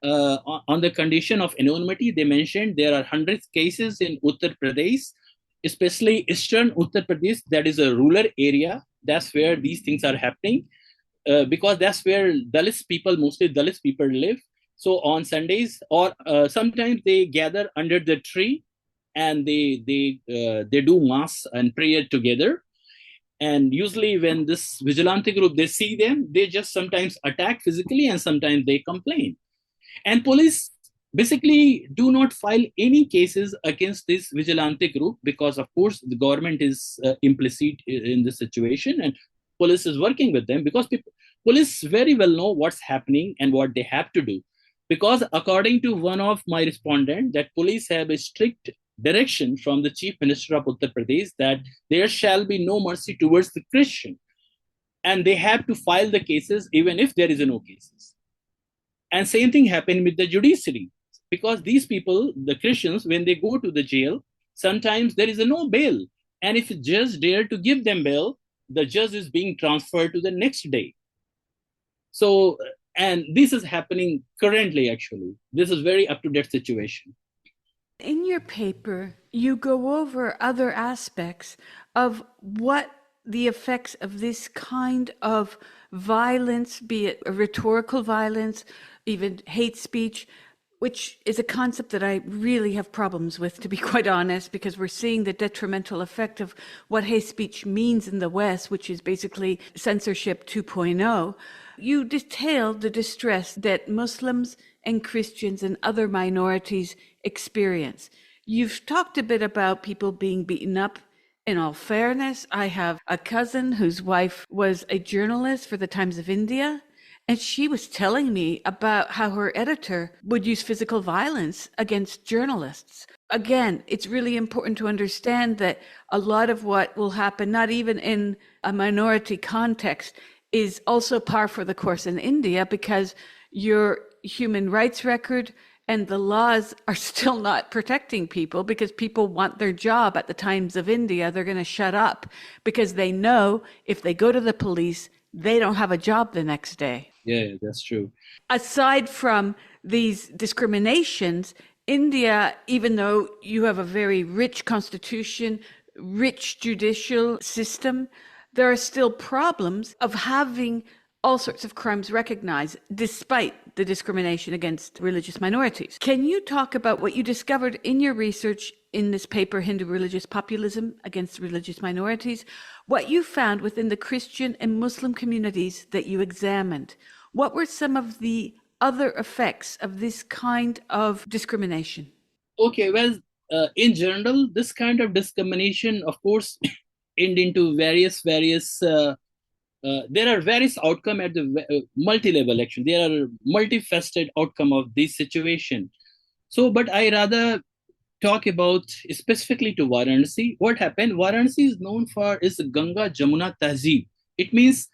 on the condition of anonymity, they mentioned there are hundreds cases in Uttar Pradesh, especially eastern Uttar Pradesh, that is a rural area. That's where these things are happening, because that's where mostly Dalit people live. So on Sundays, or sometimes they gather under the tree, and they do mass and prayer together. And usually when this vigilante group, they see them, they just sometimes attack physically, and sometimes they complain. And police basically do not file any cases against this vigilante group, because of course the government is implicit in this situation, and police is working with them, because police very well know what's happening and what they have to do. Because according to one of my respondents, that police have a strict direction from the Chief Minister of Uttar Pradesh that there shall be no mercy towards the Christian, and they have to file the cases even if there is no cases. And same thing happened with the judiciary, because these people, the Christians, when they go to the jail, sometimes there is no bail, and if a judge dare to give them bail, the judge is being transferred to the next day. So, and this is happening currently actually. This is very up-to-date situation. In your paper, you go over other aspects of what the effects of this kind of violence, be it a rhetorical violence, even hate speech, which is a concept that I really have problems with, to be quite honest, because we're seeing the detrimental effect of what hate speech means in the West, which is basically censorship 2.0. You detail the distress that Muslims and Christians and other minorities experience. You've talked a bit about people being beaten up. In all fairness, I have a cousin whose wife was a journalist for the Times of India, and she was telling me about how her editor would use physical violence against journalists. Again, it's really important to understand that a lot of what will happen, not even in a minority context, is also par for the course in India, because your human rights record and the laws are still not protecting people, because people want their job. At the Times of India, they're going to shut up because they know if they go to the police, they don't have a job the next day. Yeah, that's true. Aside from these discriminations, India, even though you have a very rich constitution, rich judicial system, there are still problems of having all sorts of crimes recognized, despite the discrimination against religious minorities. Can you talk about what you discovered in your research in this paper, Hindu Religious Populism Against Religious Minorities, what you found within the Christian and Muslim communities that you examined? What were some of the other effects of this kind of discrimination? Okay, well, in general, this kind of discrimination, of course, end into various there are various outcome at the multi-level action. There are multifaceted outcome of this situation. So, but I rather talk about specifically to Varanasi. What happened? Varanasi is known for its Ganga Jamuna Tehzeeb. It means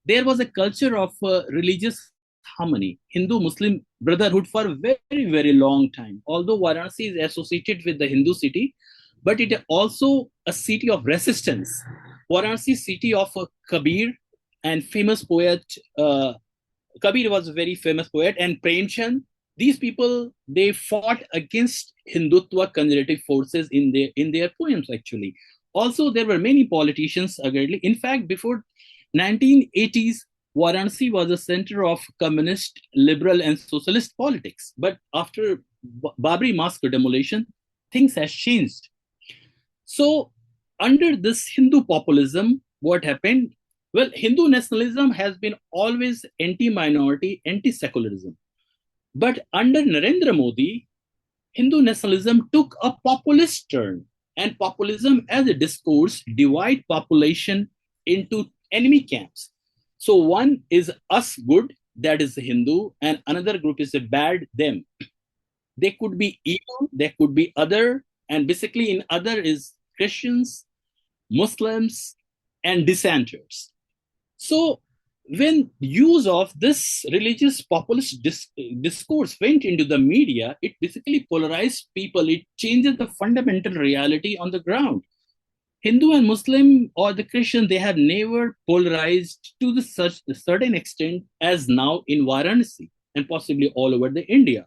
there was a culture of religious harmony, Hindu-Muslim brotherhood for a very long time. Although Varanasi is associated with the Hindu city, but it is also a city of resistance. Varanasi city of Kabir and famous poet, Kabir was a very famous poet, and Premchand. These people, they fought against Hindutva conservative forces in their poems actually. Also, there were many politicians agreedly. In fact, before 1980s, Varanasi was a center of communist, liberal, and socialist politics. But after Babri Mosque demolition, things has changed. So, under this Hindu populism, what happened? Well, Hindu nationalism has been always anti-minority, anti-secularism. But under Narendra Modi, Hindu nationalism took a populist turn, and populism as a discourse divide population into enemy camps. So one is us good, that is the Hindu, and another group is a bad them. They could be evil, there could be other, and basically in other is Christians, Muslims, and dissenters. So when use of this religious populist discourse went into the media, it basically polarized people. It changes the fundamental reality on the ground. Hindu and Muslim or the Christian, they have never polarized to the such a certain extent as now in Varanasi and possibly all over the India.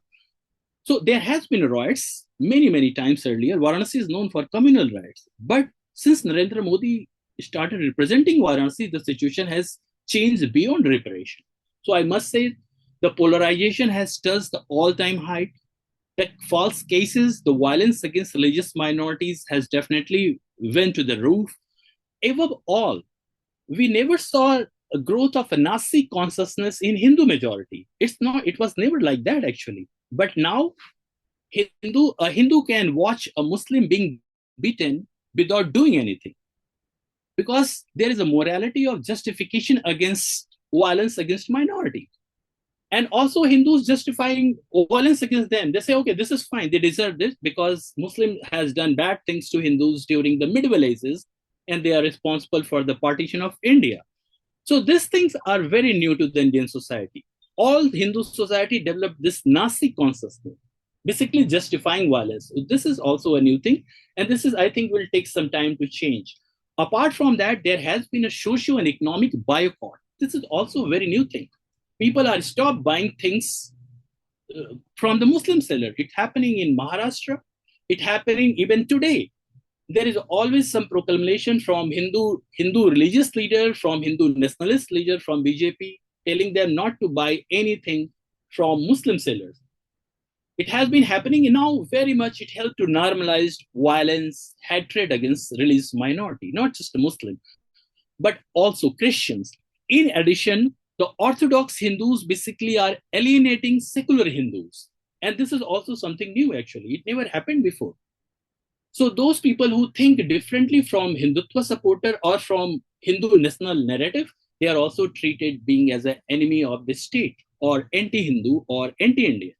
So there has been riots many times earlier. Varanasi is known for communal riots, but since Narendra Modi started representing Varanasi, the situation has changed beyond reparation. So I must say the polarization has touched the all-time height. The false cases, the violence against religious minorities has definitely went to the roof. Above all, we never saw a growth of a Nazi consciousness in Hindu majority. It was never like that actually. But now a Hindu can watch a Muslim being beaten without doing anything, because there is a morality of justification against violence against minority. And also Hindus justifying violence against them. They say, okay, this is fine. They deserve this because Muslim has done bad things to Hindus during the Middle Ages, and they are responsible for the partition of India. So these things are very new to the Indian society. All Hindu society developed this Nazi consciousness, basically justifying violence. This is also a new thing. And this is, I think, will take some time to change. Apart from that, there has been a socio and economic boycott. This is also a very new thing. People are stopped buying things from the Muslim seller. It's happening in Maharashtra. It's happening even today. There is always some proclamation from Hindu religious leader, from Hindu nationalist leader, from BJP, telling them not to buy anything from Muslim sellers. It has been happening now very much. It helped to normalize violence, hatred against religious minority, not just a Muslim, but also Christians. In addition, the Orthodox Hindus basically are alienating secular Hindus. And this is also something new, actually. It never happened before. So those people who think differently from Hindutva supporter or from Hindu national narrative, they are also treated being as an enemy of the state or anti-Hindu or anti-Indian.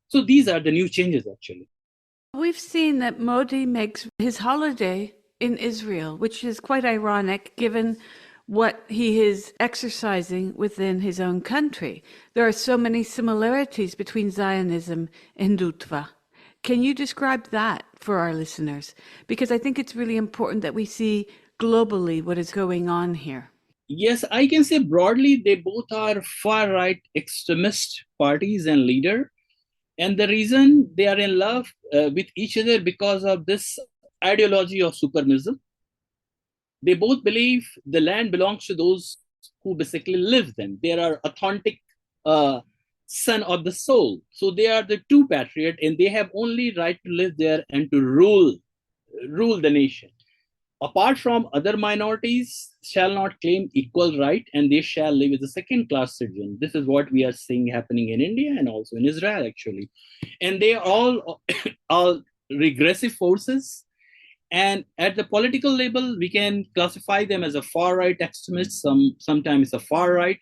So these are the new changes, actually. We've seen that Modi makes his holiday in Israel, which is quite ironic given what he is exercising within his own country. There are so many similarities between Zionism and Hindutva. Can you describe that for our listeners? Because I think it's really important that we see globally what is going on here. Yes, I can say broadly, they both are far-right extremist parties and leader. And the reason they are in love with each other because of this ideology of supremacism. They both believe the land belongs to those who basically live them. They are authentic son of the soul. So they are the true patriot, and they have only right to live there and to rule the nation. Apart from other minorities shall not claim equal right, and they shall live as a second class citizen. This is what we are seeing happening in India and also in Israel, actually. And they are all regressive forces. And at the political level, we can classify them as a far right extremists, sometimes a far right.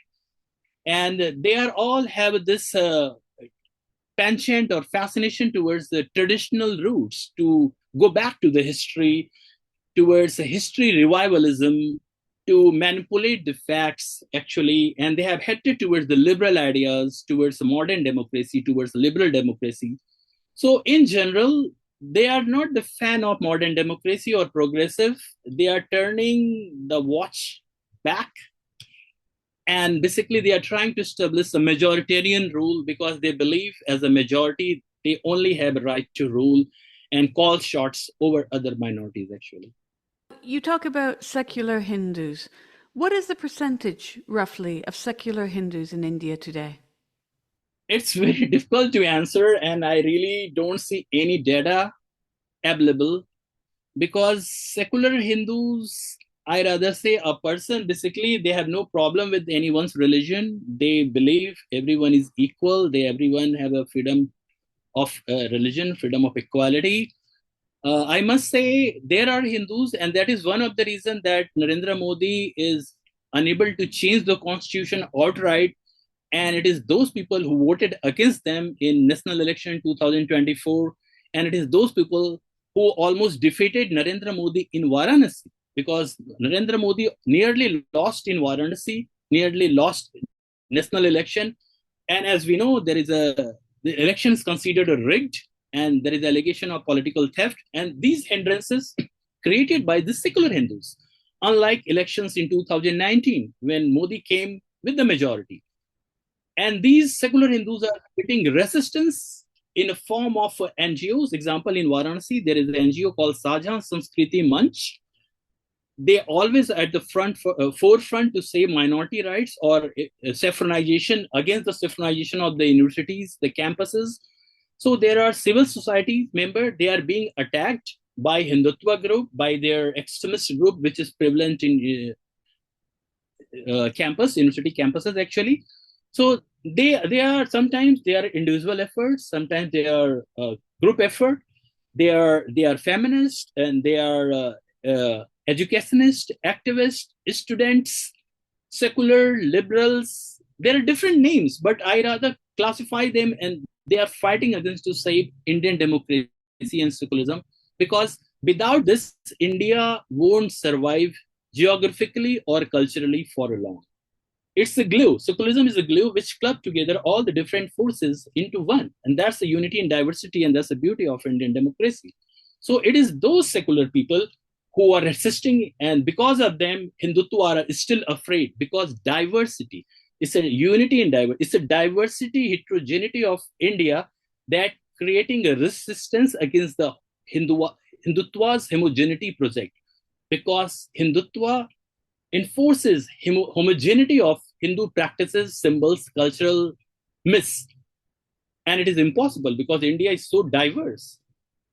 And they are all have this penchant or fascination towards the traditional roots, to go back to the history, towards a history revivalism, to manipulate the facts, actually. And they have headed towards the liberal ideas, towards modern democracy, towards liberal democracy. So in general, they are not the fan of modern democracy or progressive. They are turning the watch back. And basically, they are trying to establish a majoritarian rule because they believe as a majority, they only have a right to rule and call shots over other minorities, actually. You talk about secular Hindus. What is the percentage, roughly, of secular Hindus in India today? It's very difficult to answer, and I really don't see any data available, because secular Hindus, I rather say a person, basically, they have no problem with anyone's religion. They believe everyone is equal. Everyone have a freedom of religion, freedom of equality. I must say there are Hindus, and that is one of the reasons that Narendra Modi is unable to change the constitution outright, And it is those people who voted against them in national election 2024. And it is those people who almost defeated Narendra Modi in Varanasi, because Narendra Modi nearly lost in Varanasi, nearly lost national election. And as we know, the election is considered rigged, and there is allegation of political theft. And these hindrances created by the secular Hindus, unlike elections in 2019, when Modi came with the majority. And these secular Hindus are getting resistance in a form of NGOs. Example, in Varanasi, there is an NGO called Sajan Sanskriti Manch. They always at the forefront to say minority rights or saffronization, against the saffronization of the universities, the campuses. So there are civil society members, they are being attacked by Hindutva group, by their extremist group, which is prevalent in university campuses actually. So they are sometimes they are individual efforts, sometimes they are group effort. They are feminist, and they are educationist, activist, students, secular, liberals. There are different names, but I rather classify them, and they are fighting against to save Indian democracy and secularism, because without this, India won't survive geographically or culturally for a long. It's a glue. Secularism is a glue which club together all the different forces into one. And that's the unity in diversity, and that's the beauty of Indian democracy. So it is those secular people who are resisting, and because of them, Hindutva are still afraid, because diversity is a unity in diversity. It's a diversity, heterogeneity of India that creating a resistance against the Hindutva's homogeneity project, because Hindutva enforces homogeneity of Hindu practices, symbols, cultural myths. And it is impossible because India is so diverse.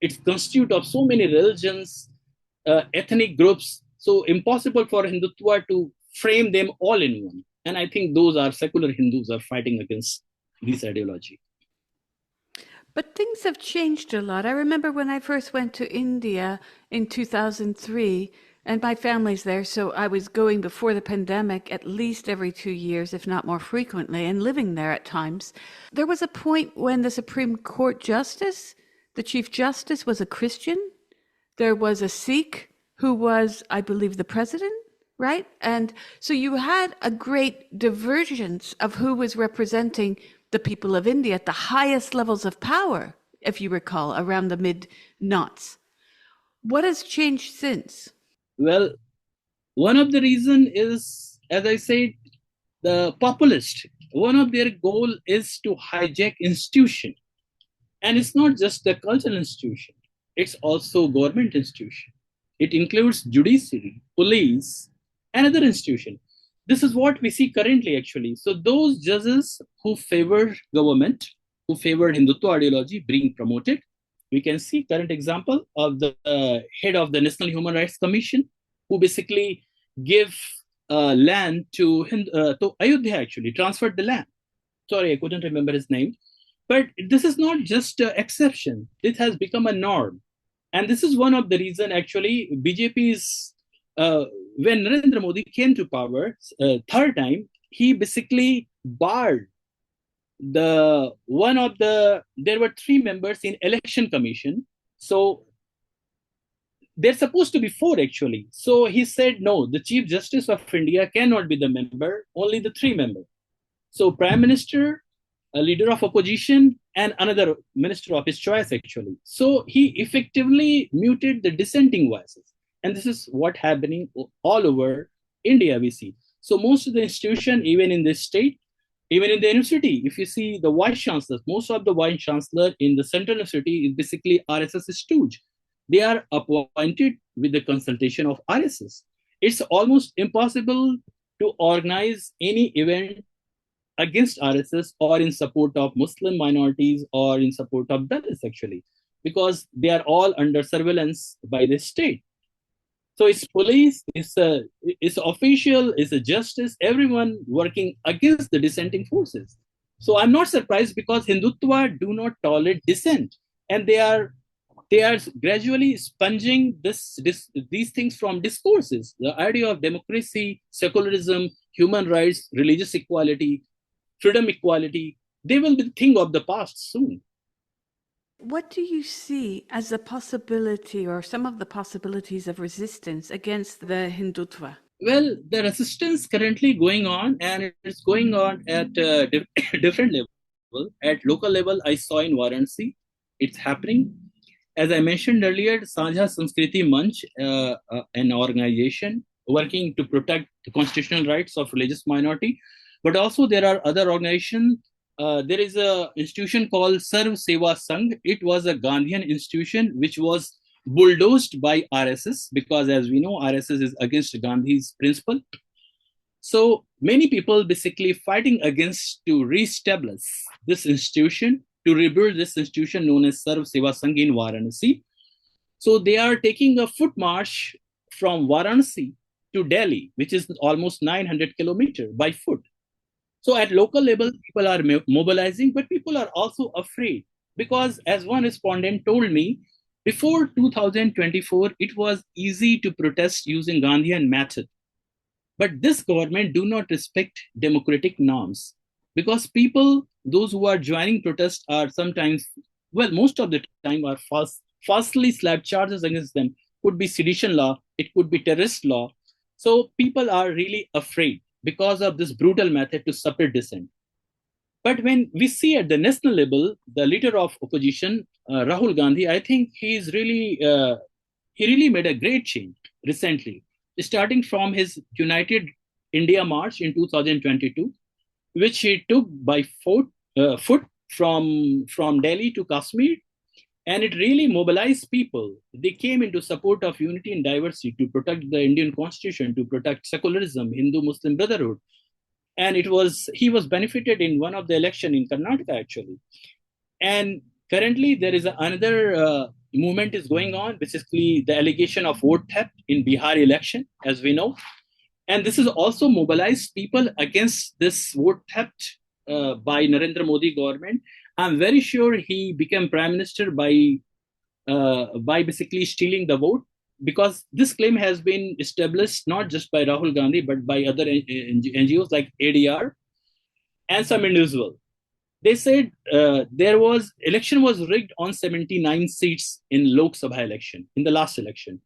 It's constituted of so many religions, ethnic groups, so impossible for Hindutva to frame them all in one. And I think those are secular Hindus are fighting against this ideology. But things have changed a lot. I remember when I first went to India in 2003, and my family's there, so I was going before the pandemic at least every 2 years, if not more frequently, and living there at times. There was a point when the Supreme Court Justice, the Chief Justice, was a Christian. There was a Sikh who was, I believe, the president, right? And so you had a great divergence of who was representing the people of India at the highest levels of power, if you recall, around the mid-noughts. What has changed since? Well, one of the reason is, as I said, the populist. One of their goal is to hijack institution. And it's not just the cultural institution. It's also government institution. It includes judiciary, police, and other institution. This is what we see currently, actually. So those judges who favor government, who favor Hindutva ideology being promoted, we can see current example of the head of the National Human Rights Commission, who basically give land to Ayodhya, actually, transferred the land. Sorry, I couldn't remember his name. But this is not just an exception. It has become a norm. And this is one of the reasons, actually, BJP's, when Narendra Modi came to power, third time, he basically barred there were 3 members in election commission. So they're supposed to be 4, actually. So he said, no, the Chief Justice of India cannot be the member, only the 3 members. So Prime Minister, a leader of opposition, and another minister of his choice, actually. So he effectively muted the dissenting voices. And this is what happening all over India, we see. So most of the institution, even in this state, even in the university, if you see the vice chancellors, most of the vice chancellor in the central university is basically RSS stooge. They are appointed with the consultation of RSS. It's almost impossible to organize any event against RSS or in support of Muslim minorities or in support of Dalits, actually, because they are all under surveillance by the state. So it's police, it's official, it's a justice, everyone working against the dissenting forces. So I'm not surprised, because Hindutva do not tolerate dissent, and they are gradually sponging these things from discourses. The idea of democracy, secularism, human rights, religious equality, freedom, equality, they will be the thing of the past soon. What do you see as a possibility or some of the possibilities of resistance against the Hindutva? Well, the resistance currently going on, and it's going on at different level. At local level, I saw in Varanasi, it's happening. As I mentioned earlier, Sanjha Sanskriti Manch, an organization working to protect the constitutional rights of religious minority, but also there are other organizations. There is a institution called Sarv Seva Sangh. It was a Gandhian institution which was bulldozed by RSS because, as we know, RSS is against Gandhi's principle. So many people basically fighting against to reestablish this institution, to rebuild this institution known as Sarv Seva Sangh in Varanasi. So they are taking a foot march from Varanasi to Delhi, which is almost 900 kilometers by foot. So at local level, people are mobilizing, but people are also afraid because, as one respondent told me, before 2024, it was easy to protest using Gandhian method. But this government do not respect democratic norms because people, those who are joining protests are sometimes, well, most of the time are falsely slapped charges against them. Could be sedition law, it could be terrorist law. So people are really afraid because of this brutal method to suppress dissent. But when we see at the national level, the leader of opposition, Rahul Gandhi, I think he really made a great change recently, starting from his United India March in 2022, which he took by foot from Delhi to Kashmir, and it really mobilized people. They came into support of unity and diversity to protect the Indian constitution, to protect secularism, Hindu-Muslim brotherhood. And he was benefited in one of the election in Karnataka actually. And currently there is another movement is going on, basically the allegation of vote theft in Bihar election, as we know. And this is also mobilized people against this vote theft by Narendra Modi government. I'm very sure he became prime minister by basically stealing the vote, because this claim has been established not just by Rahul Gandhi, but by other NGOs like ADR and some individuals. They said election was rigged on 79 seats in Lok Sabha election, in the last election.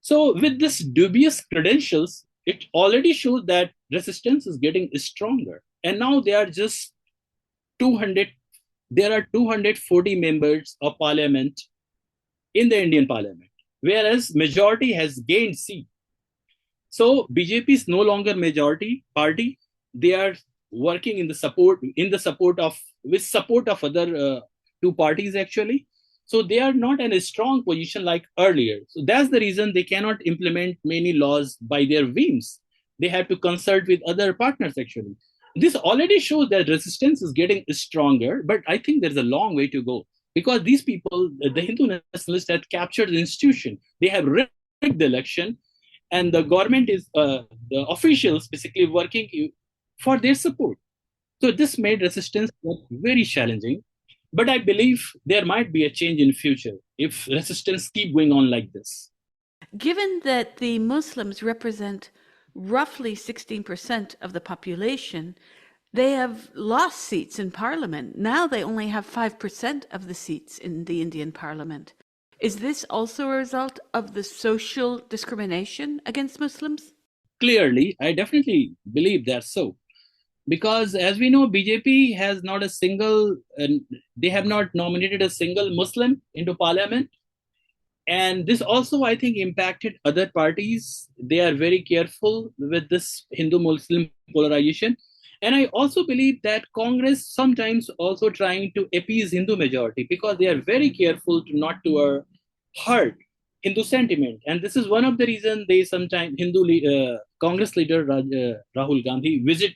So with this dubious credentials, it already shows that resistance is getting stronger. And now there are 240 members of parliament in the Indian parliament, whereas majority has gained seat. So BJP is no longer majority party. They are working with support of other two parties actually. So they are not in a strong position like earlier. So that's the reason they cannot implement many laws by their whims. They have to consult with other partners actually. This already shows that resistance is getting stronger, but I think there's a long way to go, because these people, the Hindu nationalists, have captured the institution. They have rigged the election, and the government is the officials basically working for their support. So this made resistance very challenging. But I believe there might be a change in future if resistance keep going on like this. Given that the Muslims represent roughly 16% of the population, they have lost seats in parliament. Now they only have 5% of the seats in the Indian parliament. Is this also a result of the social discrimination against Muslims? Clearly, I definitely believe that's so. Because as we know, BJP has not a single, they have not nominated a single Muslim into parliament. And this also, I think, impacted other parties. They are very careful with this Hindu-Muslim polarization. And I also believe that Congress sometimes also trying to appease Hindu majority, because they are very careful to not to hurt Hindu sentiment. And this is one of the reasons they sometimes, Congress leader Rahul Gandhi visit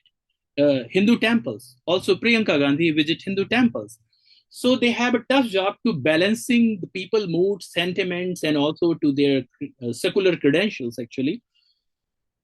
Hindu temples. Also, Priyanka Gandhi visit Hindu temples. So they have a tough job to balancing the people mood, sentiments, and also to their secular credentials actually.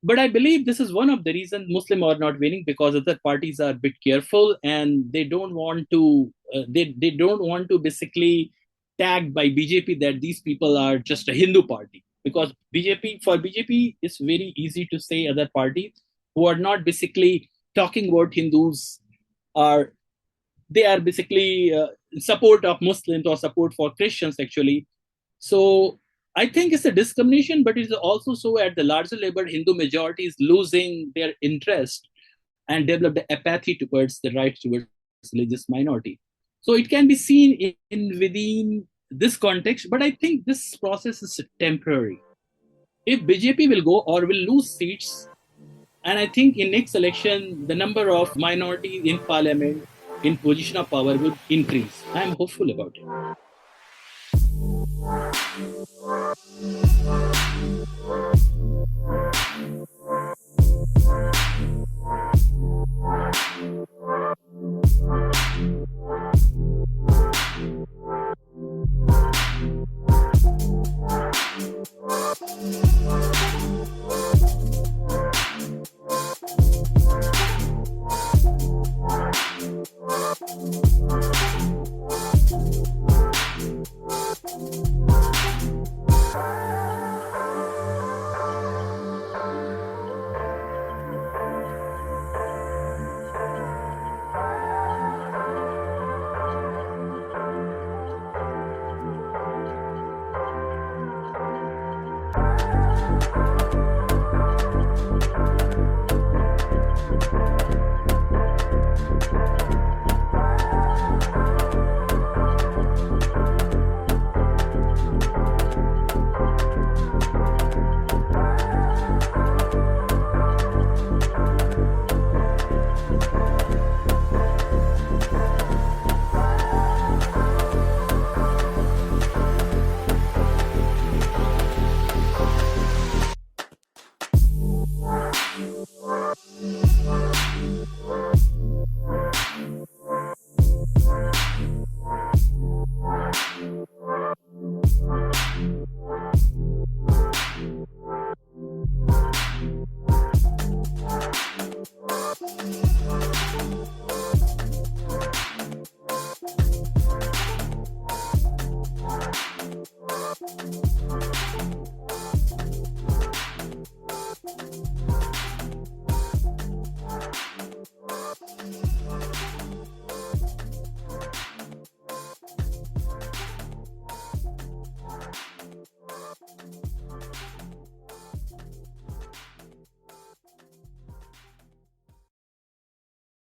But I believe this is one of the reasons Muslim are not winning, because other parties are a bit careful and they don't want to they don't want to basically tag by BJP that these people are just a Hindu party, because BJP it's very easy to say other parties who are not basically talking about Hindus are they are basically support of Muslims or support for Christians actually. So I think it's a discrimination, but it's also so at the larger level, Hindu majority is losing their interest and developed apathy towards the right towards religious minority. So it can be seen in within this context, but I think this process is temporary. If BJP will go or will lose seats, and I think in next election, the number of minorities in parliament in position of power will increase. I am hopeful about it.